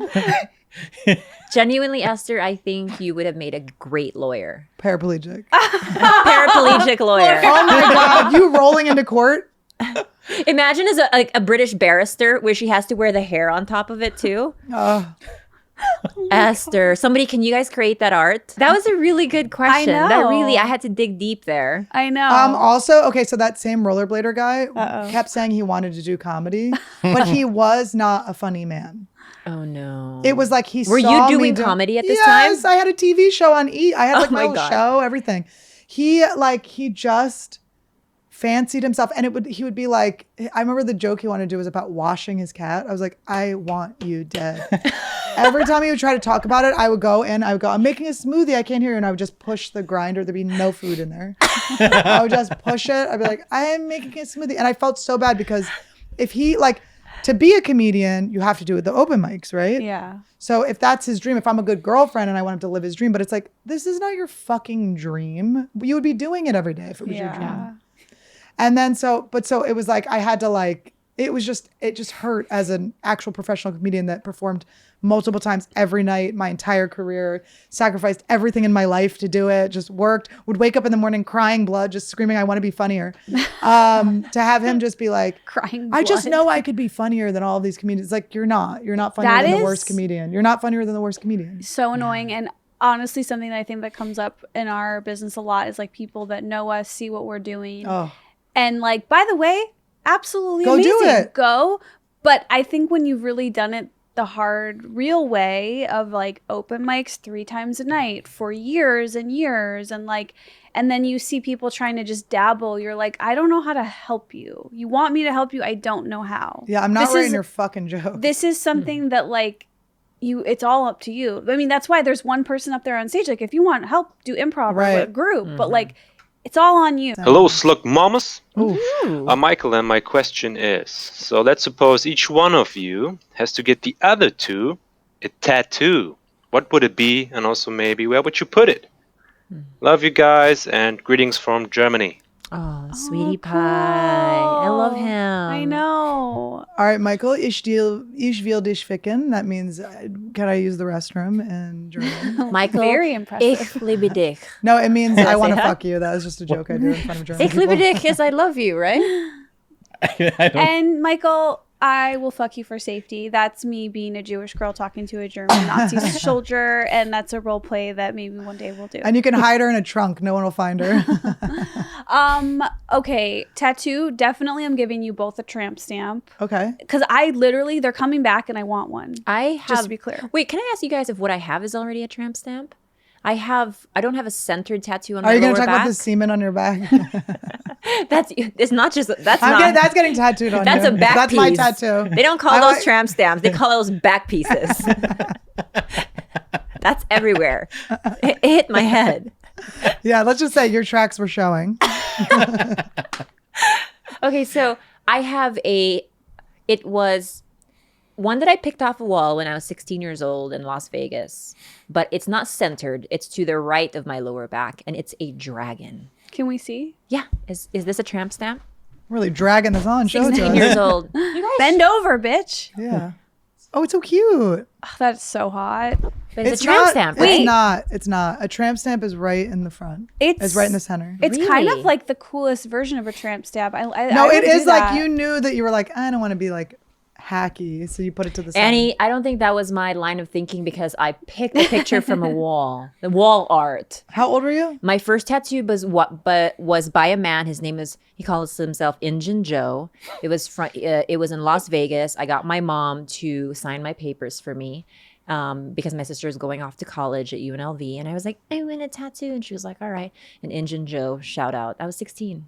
Genuinely, Esther, I think you would have made a great lawyer. Paraplegic. Paraplegic lawyer. Oh my God. You rolling into court? Imagine as a British barrister where she has to wear the hair on top of it too. Esther, somebody, can you guys create that art? That was a really good question. I That know. really, I had to dig deep there. I know. Also, okay, so that same rollerblader guy kept saying he wanted to do comedy, but he was not a funny man. Oh no. It was like he Were saw you me doing comedy at this time? Yes, I had a TV show on E! I had like my my own God. show, everything. He just fancied himself, and he would be like, I remember the joke he wanted to do was about washing his cat. I was like, I want you dead. Every time he would try to talk about it, I would go, I'm making a smoothie, I can't hear you. And I would just push the grinder. There'd be no food in there. I would just push it. I'd be like, I am making a smoothie. And I felt so bad because if he to be a comedian, you have to do it the open mics, right? yeah. So if that's his dream, if I'm a good girlfriend and I want him to live his dream, but it's like, this is not your fucking dream. You would be doing it every day if it was your dream. And then so it was like, I had to it just hurt as an actual professional comedian that performed multiple times every night, my entire career, sacrificed everything in my life to do it, just worked, would wake up in the morning crying blood, just screaming, I want to be funnier. To have him just be like, Crying I just blood. know I could be funnier than all of these comedians. Like, you're not funnier That than the is- worst comedian. You're not funnier than the worst comedian. So annoying. And honestly, something that I think that comes up in our business a lot is like people that know us, see what we're doing. Oh, And like, by the way, absolutely Go do amazing. it. Go. But I think when you've really done it the hard, real way of like open mics 3 times a night for years and years, and then you see people trying to just dabble, you're like, I don't know how to help you. You want me to help you? I don't know how. yeah, I'm not This writing is- your fucking joke. This is something that like it's all up to you. I mean, that's why there's one person up there on stage. Like if you want help, do improv or Right. a group, but like it's all on you. Hello, Slug Mamas. Ooh. Michael, and my question is, so let's suppose each one of you has to get the other 2 a tattoo. What would it be? And also maybe where would you put it? Love you guys and greetings from Germany. Oh, sweetie cool. pie. I love him. I know. All right, Michael, ich will dich ficken. That means, can I use the restroom in German? Michael, Very impressive. Ich liebe dich. No, it means I want to that? fuck you. That was just a joke I do in front of German Ich liebe people. dich is I love you, right? I don't. And Michael, I will fuck you for safety. That's me being a Jewish girl talking to a German Nazi soldier, and that's a role play that maybe one day we'll do. And you can hide her in a trunk. No one will find her. Okay, tattoo. Definitely, I'm giving you both a tramp stamp Okay. because they're coming back, and I want one. I have. Just to be clear. Wait, can I ask you guys if what I have is already a tramp stamp? I don't have a centered tattoo on Are my you going lower to talk back. about the semen on your back? It's not just that's That's getting tattooed on that's you. a back That's piece. my tattoo. They don't call I those like- tramp stamps. They call those back pieces. That's everywhere. It hit my head. Yeah, let's just say your tracks were showing. Okay, so I have it was one that I picked off a wall when I was 16 years old in Las Vegas, but it's not centered. It's to the right of my lower back, and it's a dragon. Can we see? Yeah, is this a tramp stamp? Really dragging this on. Show it to 16 us. years old. You guys Bend over, bitch. Yeah. Oh, it's so cute. Oh, that's so hot. But it's a tramp stamp, right? It's not. A tramp stamp is right in the front. It's right in the center. It's kind of Really? like the coolest version of a tramp stamp. No, I it would is do like that. you knew that you were like, I don't want to be like hacky, so you put it to the side. Annie, I don't think that was my line of thinking because I picked a picture from a wall, the wall art. How old were you? My first tattoo was by a man. His name is, he calls himself Injun Joe. It was in Las Vegas. I got my mom to sign my papers for me because my sister is going off to college at UNLV. And I was like, I want a tattoo. And she was like, all right. And Injun Joe, shout out. I was 16.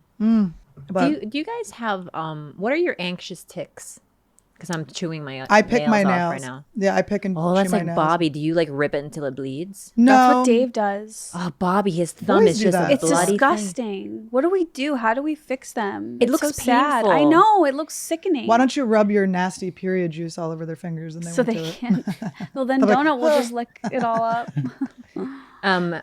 But Do you guys have, what are your anxious tics? Because I'm chewing my I pick my off nails right now. Yeah, I pick and Oh, chew that's my like nails. Bobby. Do you like rip it until it bleeds? No, That's what Dave does. Oh, Bobby, his thumb Boys is do just that. a It's bloody thing. disgusting. What do we do? How do we fix them? It It's looks so sad. I painful. know. It looks sickening. Why don't you rub your nasty period juice all over their fingers and they so won't they do it? can't. Well, then They're like, Donut will just lick it all up.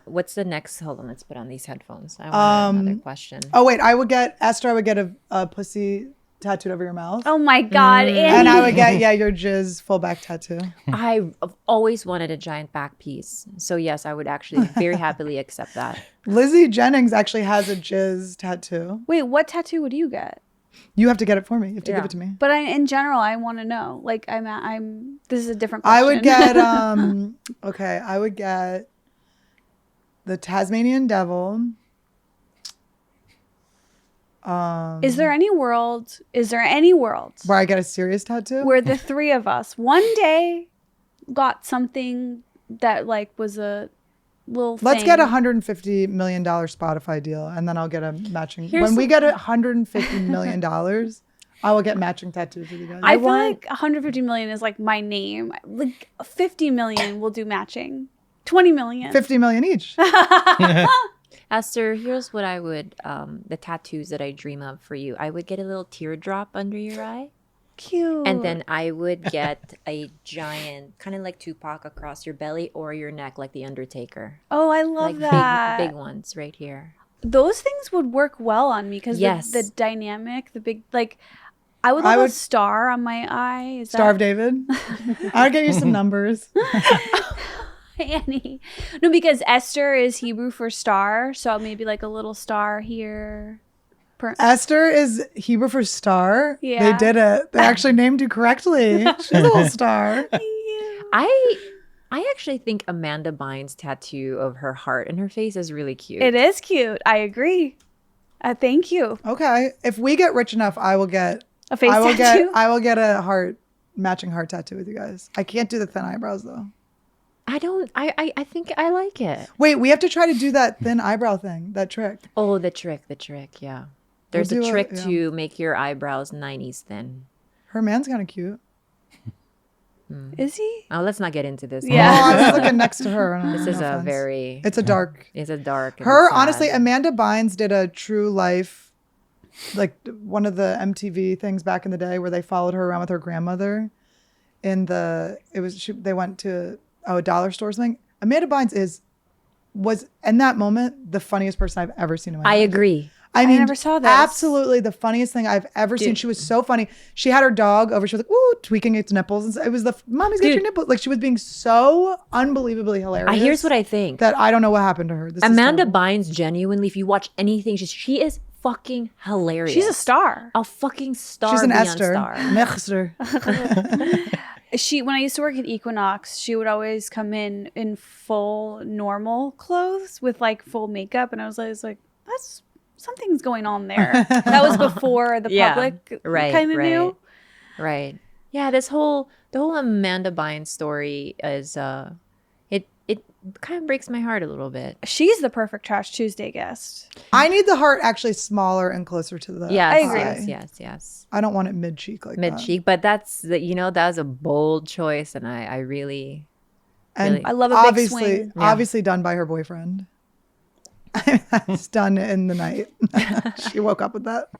What's the next? Hold on, let's put on these headphones. I want another question. Oh wait, Esther. I would get a pussy tattooed over your mouth, Oh my God, Annie. and I would get your jizz full back tattoo. I've always wanted a giant back piece. So yes, I would actually very happily accept that. Lizzie Jennings actually has a jizz tattoo. Wait, what tattoo would you get? You have to get it for me. You have to give Yeah. it to me. But in general, I want to know. Like, I'm. This is a different question. I would get okay. I would get the Tasmanian Devil. Is there any world Where I get a serious tattoo? where the three of us one day got something that like was a little Let's thing? get $150 million Spotify deal, and then I'll get a matching. Here's when we get $150 million, I will get matching tattoos with you guys. I feel like 150 million is like my name. Like 50 million will do matching. 20 million. 50 million each. Esther, here's what I would, the tattoos that I dream of for you. I would get a little teardrop under your eye. Cute. And then I would get a giant, kind of like Tupac across your belly or your neck, like The Undertaker. oh, I love Like that. big ones right here. Those things would work well on me because Yes. the dynamic, the big, like, I would love a star on my eye. Is Star of that David. I'll get you some numbers. Annie? No, because Esther is Hebrew for star, so maybe like a little star here. Esther is Hebrew for star. Yeah. They did it. They actually named you correctly. She's a little star. I actually think Amanda Bynes' tattoo of her heart and her face is really cute. It is cute. I agree. Thank you. Okay. If we get rich enough, I will get A face tattoo. I will get a matching heart tattoo with you guys. I can't do the thin eyebrows though. I think I like it. Wait, we have to try to do that thin eyebrow thing, that trick. Oh, the trick, yeah. There's We'll a do trick it, yeah. to make your eyebrows 90s thin. Her man's kind of cute. Is he? Oh, let's not get into this. Yeah. Oh, I was looking next to her. This is No a offense. very, It's a dark. it's a dark. and Her, sad. honestly, Amanda Bynes did a true life, like one of the MTV things back in the day where they followed her around with her grandmother. They went to a dollar store or something. Amanda Bynes was in that moment the funniest person I've ever seen in my I life. agree. I mean, never saw this. Absolutely the funniest thing I've ever seen. She was so funny. She had her dog over. She was like, ooh, tweaking its nipples. And it was mommy's got your nipples. Like she was being so unbelievably hilarious. Here's what I think. That I don't know what happened to her. This is Amanda terrible. Bynes, genuinely, if you watch anything, she is fucking hilarious. She's a star. A fucking star. She's an beyond Esther. Star. Esther. When I used to work at Equinox, she would always come in full normal clothes with like full makeup, and I was like, that's something's going on there. That was before the Yeah, public right, kind of knew. Right. Yeah, the whole Amanda Bynes story is it kind of breaks my heart a little bit. She's the perfect Trash Tuesday guest. I need the heart actually smaller and closer to the Yes, I agree. yes. I don't want it mid cheek like Mid that. cheek, but that's that was a bold choice, and I really. And I love a big obviously, swing. Yeah. obviously done by her boyfriend. It's done in the night. She woke up with that.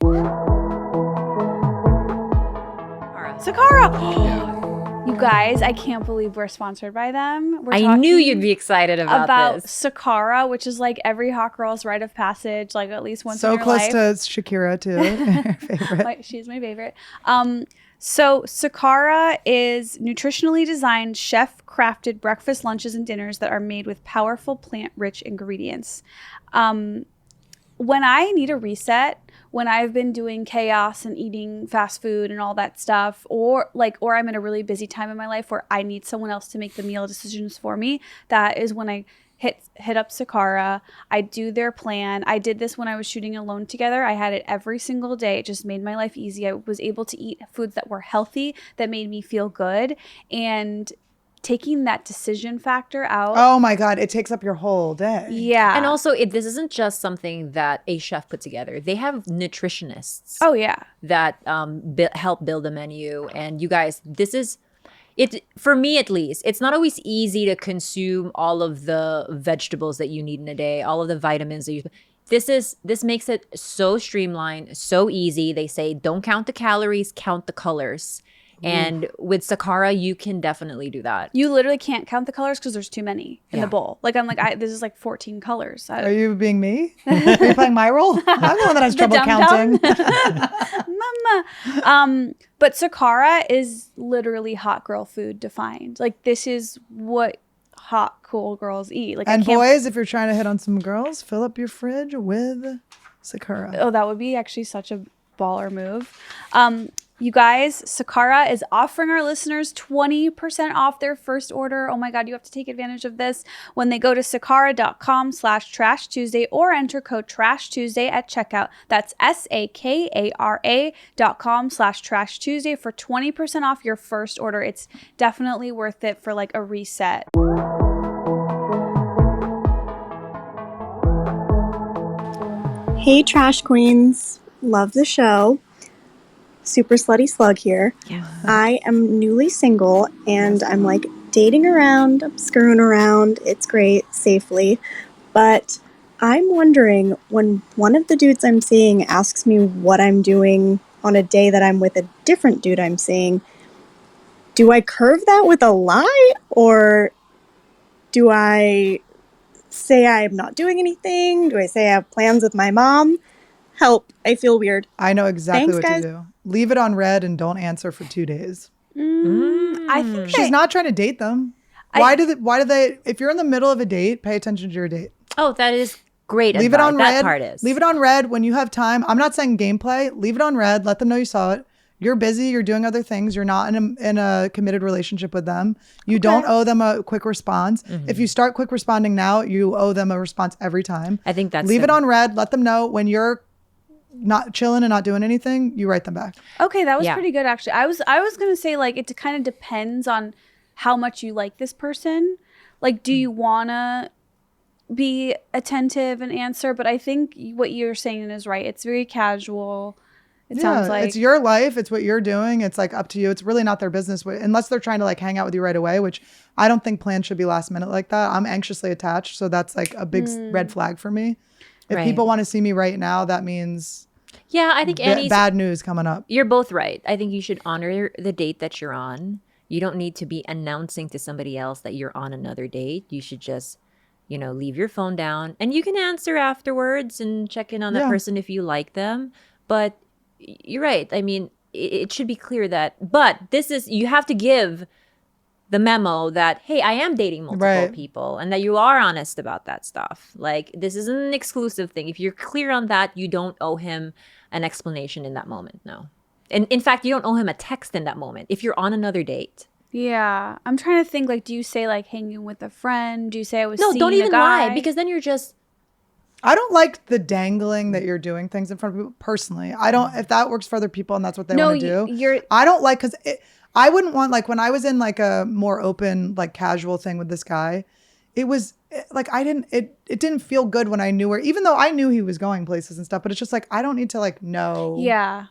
Sakara. You guys, I can't believe we're sponsored by them. We're I knew talking you'd be excited about this. Sakara, which is like every hot girl's rite of passage, like at least once in So your close life. to Shakira too. Her favorite. She's my favorite. So Sakara is nutritionally designed, chef-crafted breakfast, lunches, and dinners that are made with powerful plant-rich ingredients. When I need a reset, when I've been doing chaos and eating fast food and all that stuff, or I'm in a really busy time in my life where I need someone else to make the meal decisions for me, that is when I hit up Sakara. I do their plan. I did this when I was shooting Alone Together. I had it every single day. It just made my life easy. I was able to eat foods that were healthy, that made me feel good, and taking that decision factor out. Oh my God, it takes up your whole day. Yeah. And also, this isn't just something that a chef put together. They have nutritionists. Oh yeah. That help build a menu. And you guys, this is it for me at least. It's not always easy to consume all of the vegetables that you need in a day, all of the vitamins that you. This makes it so streamlined, so easy. They say don't count the calories, count the colors. And with Sakara, you can definitely do that. You literally can't count the colors because there's too many in the bowl. Like, I'm like, this is like 14 colors. Are you being me? Are you playing my role? I'm the one that has trouble counting. Mama. But Sakara is literally hot girl food defined. Like, this is what hot, cool girls eat. Like, and boys, if you're trying to hit on some girls, fill up your fridge with Sakara. Oh, that would be actually such a baller move. You guys, Sakara is offering our listeners 20% off their first order. Oh my God, you have to take advantage of this when they go to sakara.com/Trash Tuesday or enter code Trash Tuesday at checkout. That's SAKARA.com/Trash Tuesday for 20% off your first order. It's definitely worth it for like a reset. Hey, Trash Queens. Love the show. Super Slutty Slug here. Yeah. I am newly single and I'm like dating around, I'm screwing around. It's great, safely. But I'm wondering, when one of the dudes I'm seeing asks me what I'm doing on a day that I'm with a different dude I'm seeing, do I curve that with a lie? Or do I say I'm not doing anything? Do I say I have plans with my mom? Help. I feel weird. I know exactly Thanks, what guys. to do. Leave it on red and don't answer for 2 days. I think She's not trying to date them. Why do they, if you're in the middle of a date, pay attention to your date. Oh, that is great. Leave it on that red. part is. Leave it on red when you have time. I'm not saying gameplay. Leave it on red. Let them know you saw it. You're busy. You're doing other things. You're not in a committed relationship with them. You don't owe them a quick response. If you start quick responding now, you owe them a response every time. I think that's Leave it on red. Let them know when you're not chilling and not doing anything, you write them back. Okay, that was pretty good actually. I was gonna say like it kind of depends on how much you like this person. Like, do you wanna be attentive and answer? But I think what you're saying is right. It's very casual. It sounds like it's your life. It's what you're doing. It's like up to you. It's really not their business unless they're trying to like hang out with you right away, which I don't think plans should be last minute like that. I'm anxiously attached. So that's like a big red flag for me. If people want to see me right now, that means I think Annie's bad news coming up. You're both right. I think you should honor the date that you're on. You don't need to be announcing to somebody else that you're on another date. You should just, leave your phone down and you can answer afterwards and check in on that person if you like them. But you're right. I mean, it should be clear but you have to give the memo that, hey, I am dating multiple people and that you are honest about that stuff. Like, this isn't an exclusive thing. If you're clear on that, you don't owe him an explanation in that moment. No. And in fact, you don't owe him a text in that moment if you're on another date. Yeah. I'm trying to think, like, do you say like hanging with a friend? Do you say I was seeing don't even a guy? lie, because then you're just... I don't like the dangling that you're doing things in front of people personally. I don't, if that works for other people and that's what they want to do. I don't like, because I wouldn't want, like, when I was in like a more open, like casual thing with this guy, it was like, it didn't feel good when I knew where, even though I knew he was going places and stuff, but it's just like, I don't need to like know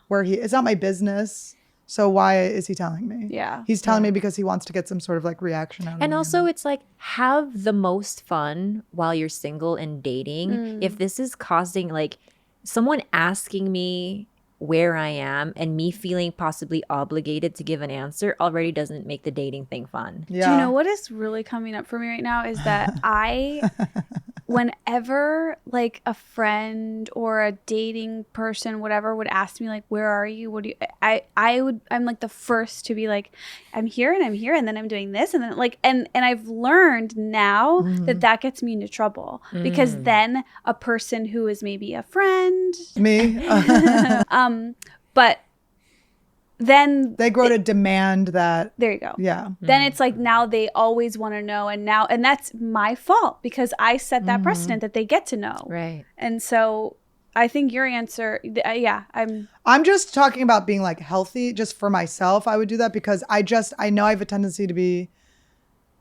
where it's not my business. So why is he telling me? Yeah. He's telling me because he wants to get some sort of like reaction out of me. And also it's like, have the most fun while you're single and dating. If this is causing like someone asking me where I am and me feeling possibly obligated to give an answer already doesn't make the dating thing fun. Yeah. Do you know what is really coming up for me right now is that I whenever like a friend or a dating person, whatever, would ask me like, where are you? What do you, I'm like the first to be like, I'm here, and then I'm doing this. And then like, and I've learned now that gets me into trouble because then a person who is maybe a friend, Me. but then They grow to demand that. there you go. Yeah. Then it's like now they always want to know, and that's my fault because I set that precedent that they get to know. Right. And so I think your answer, I'm just talking about being like healthy just for myself. I would do that because I know I have a tendency to be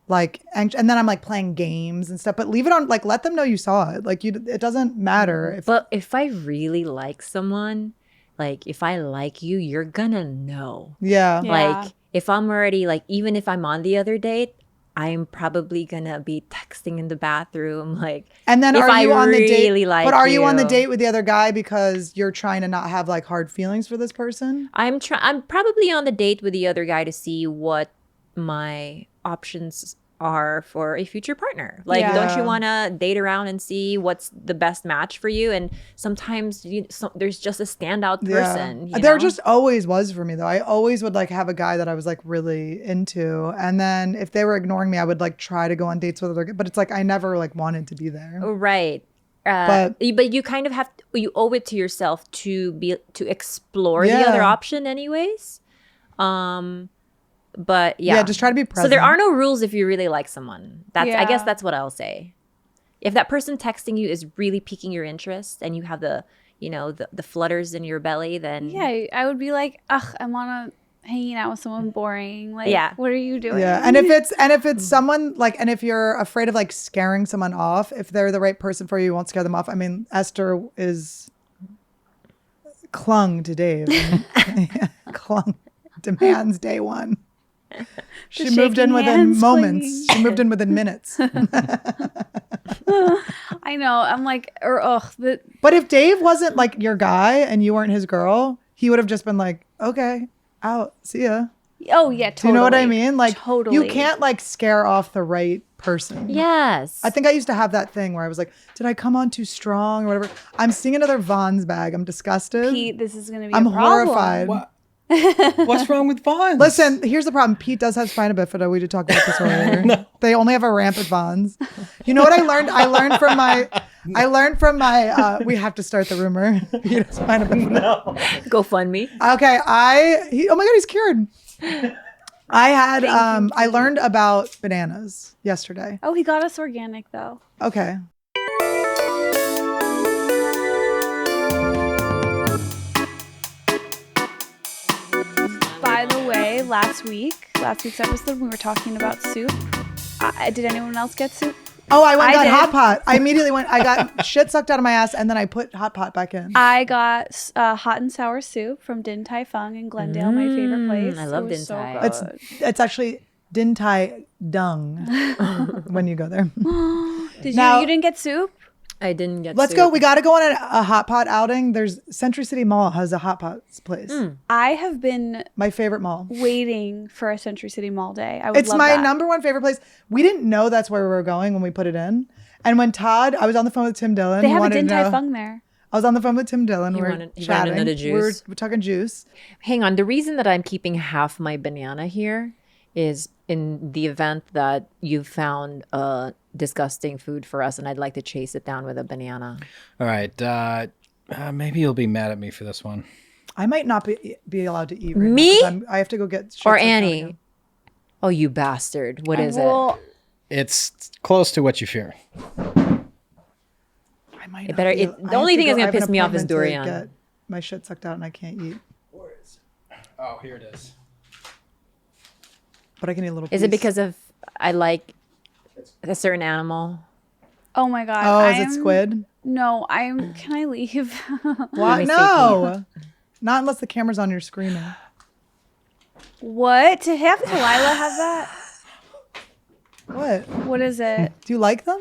like anxious, and then I'm like playing games and stuff, but leave it on, like, let them know you saw it. Like it doesn't matter. But if I really like someone, like if I like you, you're gonna know. Yeah. Like if I'm already like, even if I'm on the other date, I'm probably gonna be texting in the bathroom. Like, And then if are you I on the date? really like But are you on the you. date with the other guy because you're trying to not have like hard feelings for this person? I'm probably on the date with the other guy to see what my options are for a future partner. Like, Yeah. don't you want to date around and see what's the best match for you? And sometimes there's just a standout person. You There know? just always was for me though. I always would like have a guy that I was like really into, and then if they were ignoring me, I would like try to go on dates with other. But it's like I never like wanted to be there. Right. But- But you kind of you owe it to yourself to explore the Yeah. other option anyways. But yeah. Just try to be present. So there are no rules if you really like someone. I guess Yeah. that's what I'll say. If that person texting you is really piquing your interest and you have the flutters in your belly, then I would be like, ugh, I'm on hanging out with someone boring. Like, Yeah. what are you doing? Yeah, and if it's someone like, and if you're afraid of like scaring someone off, if they're the right person for you, you won't scare them off. I mean, Esther is clung to Dave. Demands day one. She moved in shaking within hands, moments. clinging. She moved in within minutes. I know. I'm like, But if Dave wasn't like your guy and you weren't his girl, he would have just been like, okay, out, see ya. oh yeah, totally. Do you know what I mean? Like, totally. you can't like scare off the right person. yes. I think I used to have that thing where I was like, did I come on too strong or whatever? I'm seeing another Vons bag. I'm disgusted. Pete, this is gonna be. I'm a problem. horrified. What? What's wrong with Vons? Listen, here's the problem. Pete does have spina bifida. We did talk about this earlier. No. They only have a ramp at Vons. You know what I learned? I learned from my, we have to start the rumor. Pete has spina bifida. No. GoFundMe. Okay. Oh my God, he's cured. I learned about bananas yesterday. Oh, he got us organic though. Okay. By the way, last week's episode, we were talking about soup. Did anyone else get soup? Oh, I went and got did. hot pot. I immediately went. I got shit sucked out of my ass, and then I put hot pot back in. I got hot and sour soup from Din Tai Fung in Glendale, my favorite place. I love It was Din so Tai. good. It's actually Din Tai Dung when you go there. Did Now- you didn't get soup? I didn't get Let's soup. go. We got to go on a hot pot outing. There's Century City Mall has a hot pot place. I have been My favorite mall. waiting for a Century City Mall day. I would It's love my that. number one favorite place. We didn't know that's where we were going when we put it in. And when I was on the phone with Tim Dillon. They he have a wanted Din to Tai know- Fung there. I was on the phone with Tim Dillon. He We're wanted to chatting. know the juice. We're talking juice. Hang on. The reason that I'm keeping half my banana here is in the event that you found disgusting food for us and I'd like to chase it down with a banana. All right. Maybe you'll be mad at me for this one. I might not be allowed to eat right Me? now 'cause I have to go get shit Or sucked out Annie. again. Oh, you bastard. What is it? Well, It's close to what you fear. I might It not better- be- it- I the have only to thing go- that's gonna I have an piss me off is appointment to durian. get my shit sucked out and I can't eat. Oh, here it is. But I can eat a little piece. Is it because of I like a certain animal? oh my God. Oh, is it squid? No, can I leave? Why? me see, No. Not unless the camera's on, you're screaming. What? To have Khalifa have that? What? What is it? Do you like them?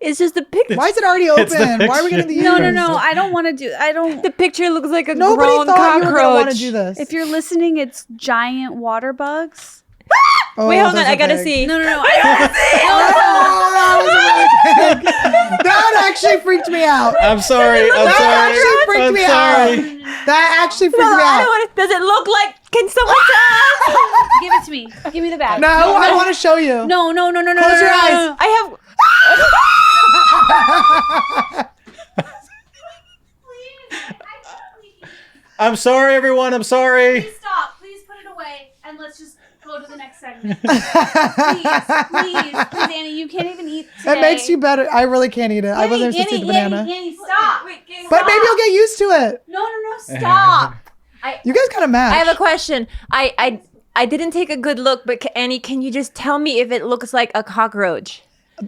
It's just the picture. Why is it already It's the open? Why are we getting the No, users? I don't want to do. I don't. The picture looks like a Nobody grown thought you were going to want cockroach. to do this. If you're listening, it's giant water bugs. Oh, Wait, hold on. those I are gotta big. see. No, I gotta see. Oh, that was really big. That actually freaked me out. I'm sorry. I'm That sorry. actually freaked I'm me sorry. out. That actually freaked No, me I don't out. want it. Does it look like? Can someone tell? Give it to me. Give me the bag. No, I want to show you. No. Close your eyes. I have. I'm sorry, everyone. I'm sorry. Please stop. Please put it away, and let's just go to the next segment. Please, Annie, you can't even eat today. It makes you better. I really can't eat it. I wasn't supposed to eat the banana. Annie, stop. But maybe you'll get used to it. No, stop. You guys kind of match. I have a question. I didn't take a good look, but Annie, can you just tell me if it looks like a cockroach?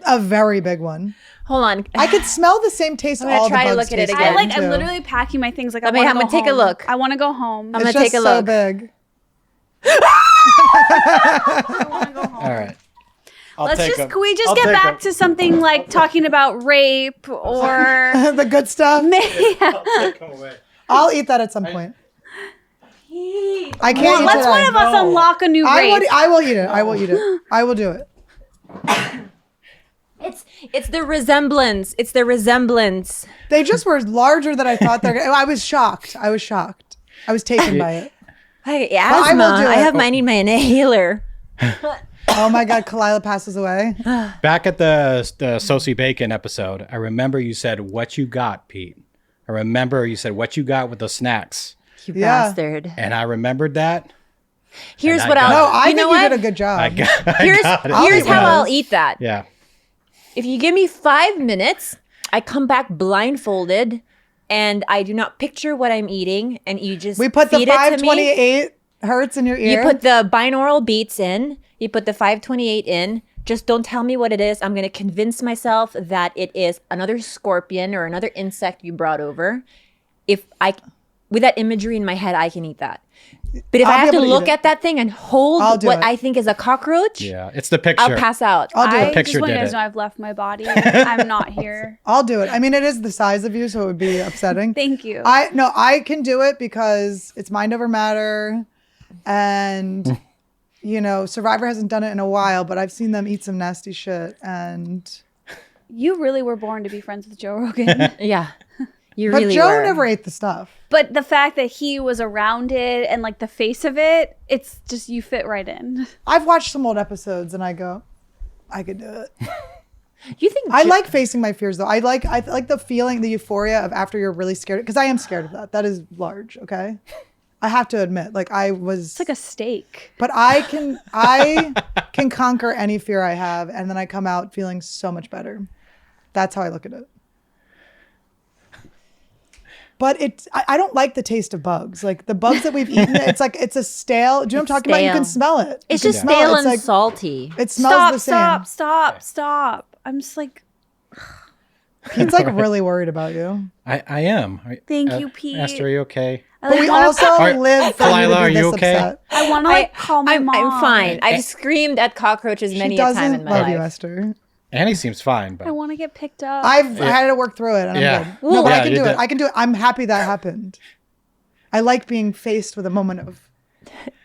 A very big one. Hold on. I could smell the same taste I'm gonna all try the to bugs look at it taste again. like, I'm too. literally packing my things. Like, I'm gonna take a look. I want to go home. I'm It's gonna just take a so look. big. I want to go home. All right. Can we just get back to something like talking about rape or The good stuff. yeah. I'll eat that at some point. I can't Well, eat let's today. one of us unlock a new rape. I will eat it. I will eat it. I will do it. It's the resemblance. It's the resemblance. They just were larger than I thought. I was shocked. I was taken by it. Hey, I will asthma. do I it. have my need my inhaler. Oh my God, Khalifa passes away. Back at the Sosie Bacon episode, I remember you said, "What you got, Pete?" I remember you said, "What you got with the snacks?" You Yeah. bastard. And I remembered that. Here's And what I I'll. got No, I you think know you what? did a good job. I got Here's it. here's eat how one. I'll eat that. Yeah. If you give me 5 minutes, I come back blindfolded, and I do not picture what I'm eating, and you just We put the feed it to me. 528 hertz in your ear. You put the binaural beats in. You put the 528 in. Just don't tell me what it is. I'm going to convince myself that it is another scorpion or another insect you brought over. With that imagery in my head, I can eat that. But if I'll I be have to able to eat look it. at that thing and hold I'll do what it. I think is a cockroach, Yeah. It's the picture. I'll pass out. I'll do I it. picture just want you did guys it. to know I've left my body. I'm not here. I'll do it. I mean, it is the size of you, so it would be upsetting. Thank you. I can do it because it's mind over matter, and Survivor hasn't done it in a while, but I've seen them eat some nasty shit, and You really were born to be friends with Joe Rogan. Yeah. You but really Joe were. never ate the stuff. But the fact that he was around it and like the face of it, it's just you fit right in. I've watched some old episodes, and I go, I could do it. You think I like facing my fears, though. I like the feeling, the euphoria of after you're really scared, because I am scared of that. That is large. Okay, I have to admit, like I was. It's like a steak. But I can conquer any fear I have, and then I come out feeling so much better. That's how I look at it. But I don't like the taste of bugs. Like the bugs that we've eaten, it's like it's a stale. Do you know what I'm talking about? You can smell it. It's You just can smell stale it. and It's like, salty. it smells the same. Stop. I'm just like, Pete's like really worried about you. I am. Thank you, Pete. Esther, are you okay? I, But like, we wanna, also live for Khalifa, you to are be you this okay? upset. I want to call my mom. I'm fine. I've screamed at cockroaches She many a time doesn't in my love life. you, Esther. Annie seems fine, but I want to get picked up. I've had to work through it, and Yeah. I'm good. No, but Yeah, I can you do did. it. I can do it. I'm happy that happened. I like being faced with a moment of.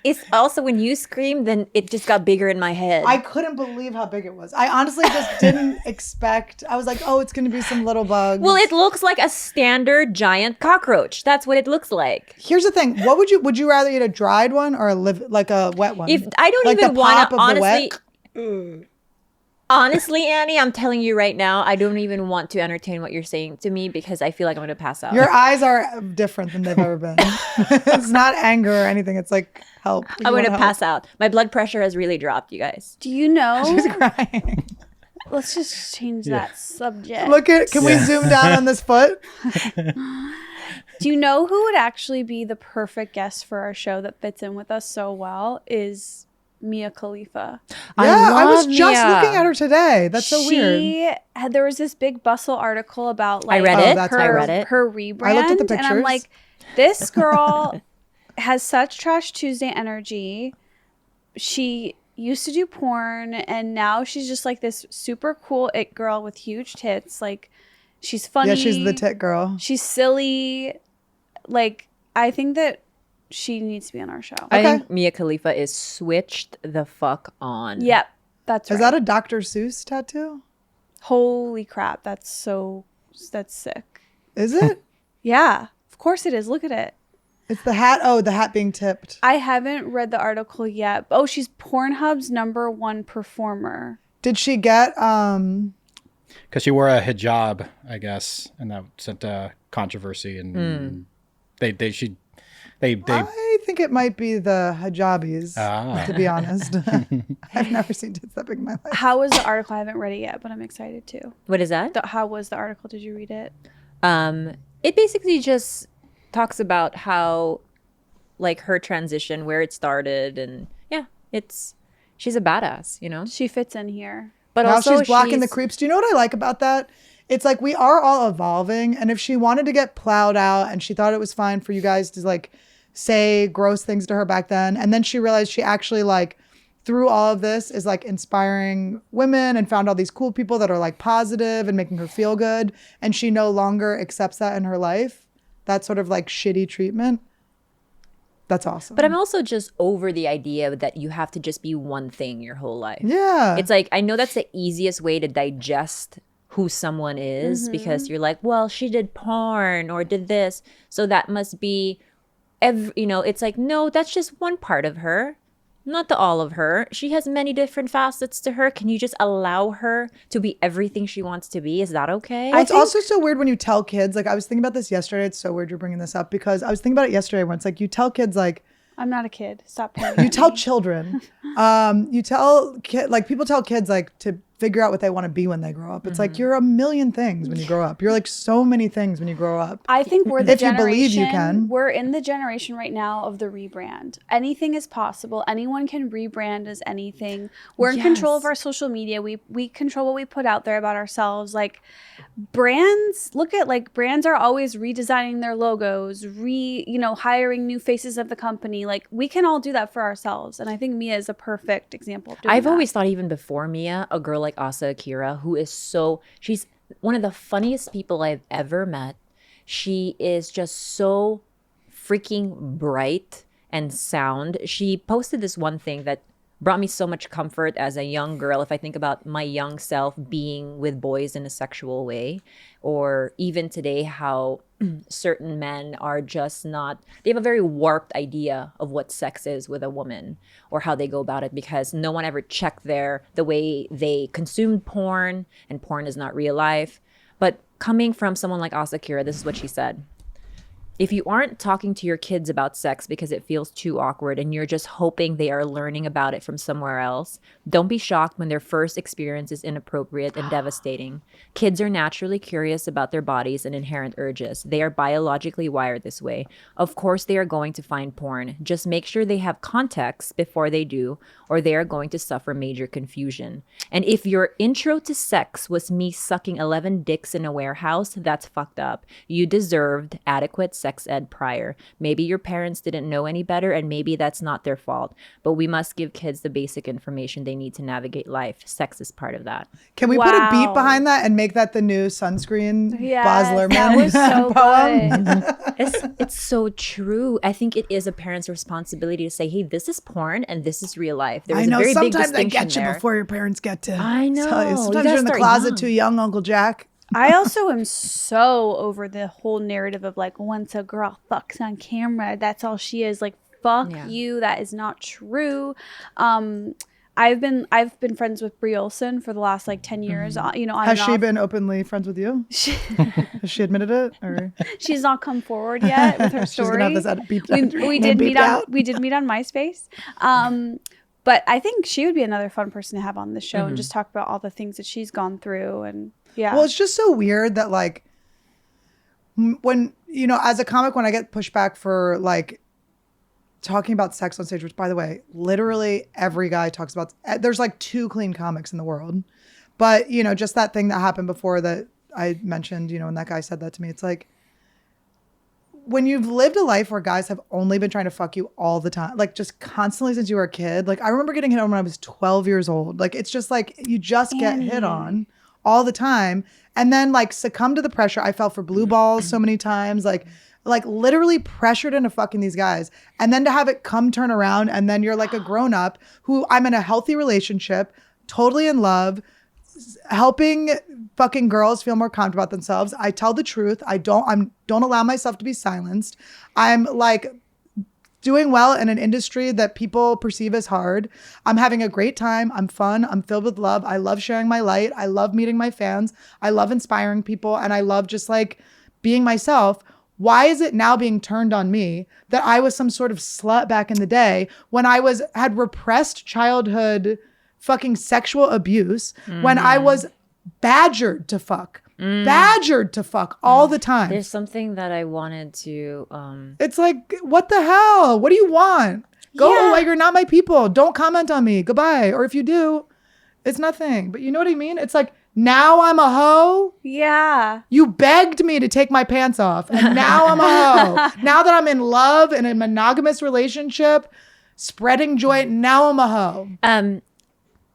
It's also when you screamed, then it just got bigger in my head. I couldn't believe how big it was. I honestly just didn't expect. I was like, oh, it's going to be some little bug. well, it looks like a standard giant cockroach. That's what it looks like. Here's the thing. What would you rather eat, a dried one or a wet one? If I don't Like even the want pop to, of the honestly, honestly, Annie, I'm telling you right now, I don't even want to entertain what you're saying to me because I feel like I'm going to pass out. Your eyes are different than they've ever been. It's not anger or anything. It's like help. You I'm going to want pass out. My blood pressure has really dropped, you guys. Do you know? help. She's crying. Let's just change that subject. Can we zoom down on this foot? Do you know who would actually be the perfect guest for our show that fits in with us so well? Is Mia Khalifa. Yeah, I was love just Mia. looking at her today. That's so weird. There was this big bustle article about like I read Oh, it. that's I read it. her rebrand. I looked at the and I'm pictures. like, this girl has such Trash Tuesday energy. She used to do porn and now she's just like this super cool it girl with huge tits. Like she's funny. Yeah, she's the tit girl. She's silly. Like I think that she needs to be on our show. I Okay. think Mia Khalifa is switched the fuck on. Yep, that's right. Is that a Dr. Seuss tattoo? Holy crap, that's sick. Is it? Yeah, of course it is. Look at it. It's the hat. Oh, the hat being tipped. I haven't read the article yet. Oh, she's Pornhub's #1 performer. Did she get Because she wore a hijab, I guess, and that sent a controversy. And they I think it might be the hijabis, to be honest. I've never seen tits that big in my life. How was the article? I haven't read it yet, but I'm excited too. What is that? How was the article? Did you read it? It basically just talks about how, like, her transition, where it started, and yeah, she's a badass, you know. She fits in here. But Now also she's blocking the creeps. Do you know what I like about that? It's like we are all evolving, and if she wanted to get plowed out and she thought it was fine for you guys to like say gross things to her back then, and then she realized she actually like through all of this is like inspiring women and found all these cool people that are like positive and making her feel good, and she no longer accepts that in her life. That sort of like shitty treatment. That's awesome. But I'm also just over the idea that you have to just be one thing your whole life. Yeah. It's like, I know that's the easiest way to digest who someone is because you're like, well, she did porn or did this, so that must be it's like, no, that's just one part of her, not the all of her. She has many different facets to her. Can you just allow her to be everything she wants to be? Is that okay? It's also so weird when you tell kids, like I was thinking about this yesterday. It's so weird you're bringing this up because I was thinking about it yesterday when it's like you tell kids like, I'm not a kid. Stop telling you tell children, people tell kids like to figure out what they want to be when they grow up. It's like you're a million things when you grow up. You're like so many things when you grow up. I think we're the If you generation. believe you can. We're in the generation right now of the rebrand. Anything is possible. Anyone can rebrand as anything. We're in control of our social media. We control what we put out there about ourselves. Like brands, brands are always redesigning their logos, hiring new faces of the company. Like we can all do that for ourselves. And I think Mia is a perfect example of doing I've that. always thought even before Mia, a girl like Asa Akira, she's one of the funniest people I've ever met. She is just so freaking bright and sound. She posted this one thing that brought me so much comfort as a young girl. If I think about my young self being with boys in a sexual way, or even today, how certain men are just not, they have a very warped idea of what sex is with a woman or how they go about it because no one ever checked the way they consumed porn, and porn is not real life. But coming from someone like Asa Akira, this is what she said. If you aren't talking to your kids about sex because it feels too awkward and you're just hoping they are learning about it from somewhere else, don't be shocked when their first experience is inappropriate and devastating. Kids are naturally curious about their bodies and inherent urges. They are biologically wired this way. Of course, they are going to find porn. Just make sure they have context before they do, or they are going to suffer major confusion. And if your intro to sex was me sucking 11 dicks in a warehouse, that's fucked up. You deserved adequate sex ed prior. Maybe your parents didn't know any better, and maybe that's not their fault. But we must give kids the basic information they need to navigate life. Sex is part of that. Can we put a beat behind that and make that the new sunscreen Boslerman that was so poem? good. It's so true. I think it is a parent's responsibility to say, hey, this is porn and this is real life. There is I know, a very big sometimes they distinction get you there. before your parents get to. I know. Tell you. You Sometimes gotta you're in the start closet young. too young, Uncle Jack. I also am so over the whole narrative of like, once a girl fucks on camera, that's all she is. Like, fuck you. That is not true. I've been friends with Brie Olson for the last like 10 years. On Has and she off. been openly friends with you? Has she admitted it? Or She's not come forward yet with her she's story. gonna have this beeped we did meet on MySpace. But I think she would be another fun person to have on the show and just talk about all the things that she's gone through. And Well, it's just so weird that like when, as a comic, when I get pushback for like talking about sex on stage, which by the way, literally every guy talks about, there's like 2 clean comics in the world. But, just that thing that happened before that I mentioned, when that guy said that to me, it's like, when you've lived a life where guys have only been trying to fuck you all the time, like just constantly since you were a kid, like I remember getting hit on when I was 12 years old. Like, it's just like, you just get hit on all the time and then like succumb to the pressure. I fell for blue balls so many times. Like like literally pressured into fucking these guys. And then to have it turn around and then you're like a grown up who I'm in a healthy relationship, totally in love, helping fucking girls feel more confident about themselves. I tell the truth. I don't allow myself to be silenced. I'm like doing well in an industry that people perceive as hard. I'm having a great time. I'm fun. I'm filled with love. I love sharing my light. I love meeting my fans. I love inspiring people. And I love just like being myself. Why is it now being turned on me that I was some sort of slut back in the day when I had repressed childhood fucking sexual abuse, when I was badgered to fuck all the time? There's something that I wanted to It's like, what the hell? What do you want? Go away. You're not my people. Don't comment on me. Goodbye. Or if you do, it's nothing. But you know what I mean? It's like, now I'm a hoe. Yeah. You begged me to take my pants off. And now I'm a hoe. Now that I'm in love in a monogamous relationship, spreading joy, now I'm a hoe.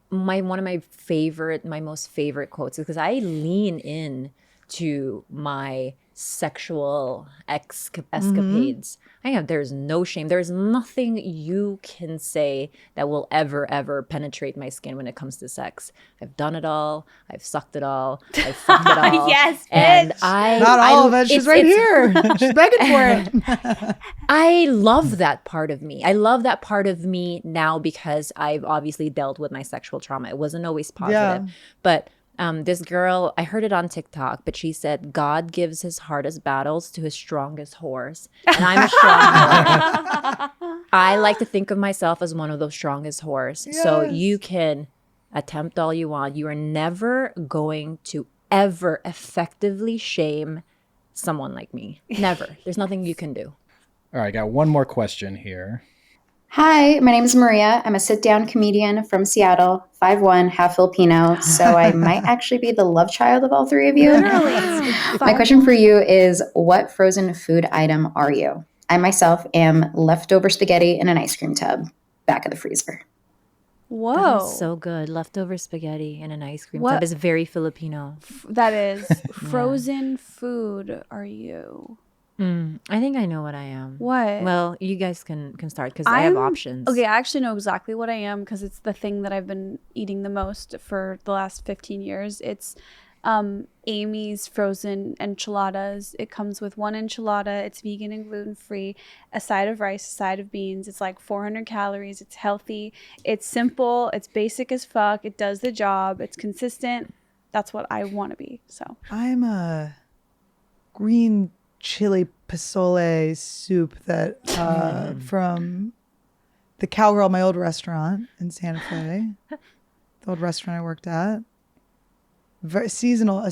One of my most favorite quotes is because I lean in to my sexual escapades. There's no shame. There's nothing you can say that will ever penetrate my skin when it comes to sex. I've done it all. I've sucked it all. I've fucked it all. Yes, and bitch. Not all of it. She's right here. She's begging for it. I love that part of me. I love that part of me now because I've obviously dealt with my sexual trauma. It wasn't always positive. But this girl, I heard it on TikTok, but she said, God gives his hardest battles to his strongest horse. And I'm a strong horse. I like to think of myself as one of those strongest horse. Yes. So you can attempt all you want. You are never going to ever effectively shame someone like me. Never. There's nothing you can do. All right, got one more question here. Hi, my name is Maria. I'm a sit-down comedian from Seattle, 5'1", half Filipino, so I might actually be the love child of all three of you. My question for you is, what frozen food item are you? I myself am leftover spaghetti in an ice cream tub, back of the freezer. Whoa. That is so good. Leftover spaghetti in an ice cream tub is very Filipino. That is. Frozen food are you? I think I know what I am. What? Well, you guys can start because I have options. Okay, I actually know exactly what I am because it's the thing that I've been eating the most for the last 15 years. It's Amy's frozen enchiladas. It comes with one enchilada. It's vegan and gluten-free, a side of rice, a side of beans. It's like 400 calories. It's healthy. It's simple. It's basic as fuck. It does the job. It's consistent. That's what I want to be. So I'm a green chili pozole soup that from the Cowgirl, my old restaurant in Santa Fe, the old restaurant I worked at. A seasonal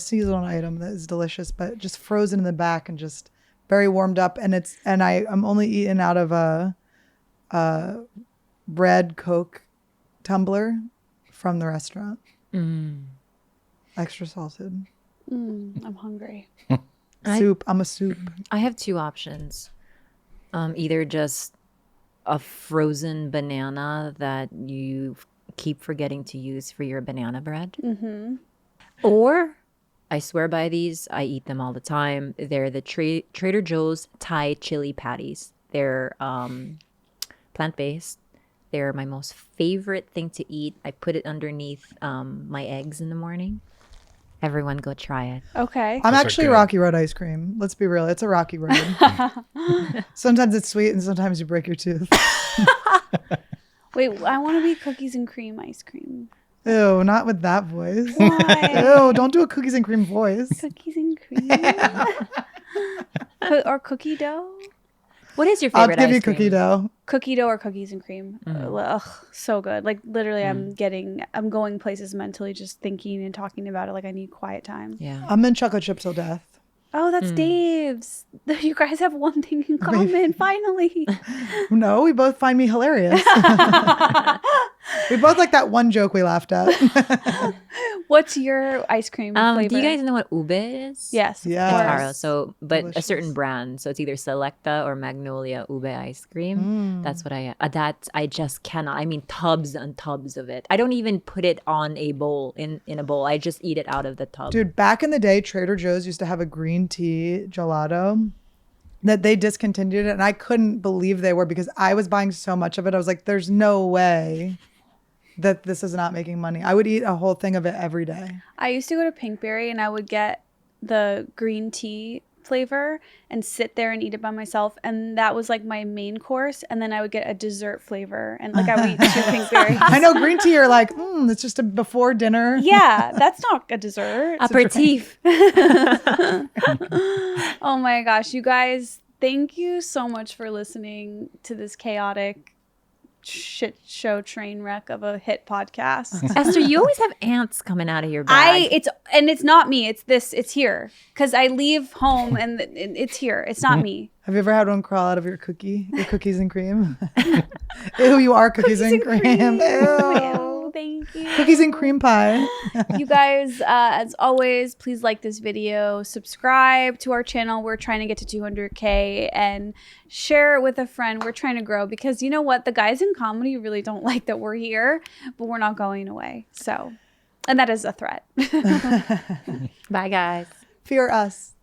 item that is delicious, but just frozen in the back and just very warmed up. And I'm only eating out of a red Coke tumbler from the restaurant. Extra salted. I'm hungry. Soup. I'm a soup. I have two options. Either just a frozen banana that you keep forgetting to use for your banana bread. Or, I swear by these, I eat them all the time. They're the Trader Joe's Thai chili patties. They're plant-based. They're my most favorite thing to eat. I put it underneath my eggs in the morning. Everyone go try it. Okay. I'm Those are actually good. Rocky Road ice cream. Let's be real. It's a rocky road. Sometimes it's sweet and sometimes you break your tooth. Wait, I want to be cookies and cream ice cream. Ew, not with that voice. Why? Ew, don't do a cookies and cream voice. Cookies and cream? Or cookie dough? What is your I'll favorite give you ice cream? cookie dough. Cookie dough or cookies and cream. Ugh, so good. Like literally I'm going places mentally just thinking and talking about it like I need quiet time. Yeah. I'm in chocolate chips till death. Oh, that's Dave's. You guys have one thing in common, finally. No, we both find me hilarious. We both like that one joke we laughed at. What's your ice cream flavor? Do you guys know what ube is? Yes. of Yes. course. Taro. So, but Delicious. a certain brand. So it's either Selecta or Magnolia ube ice cream. That's what I just cannot. I mean, tubs and tubs of it. I don't even put it on a bowl in a bowl. I just eat it out of the tub. Dude, back in the day, Trader Joe's used to have a green tea gelato. that they discontinued it, and I couldn't believe they were because I was buying so much of it. I was like, there's no way that this is not making money. I would eat a whole thing of it every day. I used to go to Pinkberry and I would get the green tea flavor and sit there and eat it by myself, and that was like my main course, and then I would get a dessert flavor and like I would eat 2 Pinkberries. I know green tea, you're like, it's just a before dinner. Yeah, that's not a dessert. Aperitif. Oh my gosh, you guys, thank you so much for listening to this chaotic shit show train wreck of a hit podcast. Esther, you always have ants coming out of your bag. It's not me. It's here because I leave home and it's here. It's not me. Have you ever had one crawl out of your cookies and cream? Ew, you are cookies and cream. Ew, thank you. Cookies and cream pie. You guys, as always, please like this video, subscribe to our channel. We're trying to get to 200K, and share it with a friend. We're trying to grow because you know what? The guys in comedy really don't like that we're here, but we're not going away. So, and that is a threat. Bye, guys. Fear us.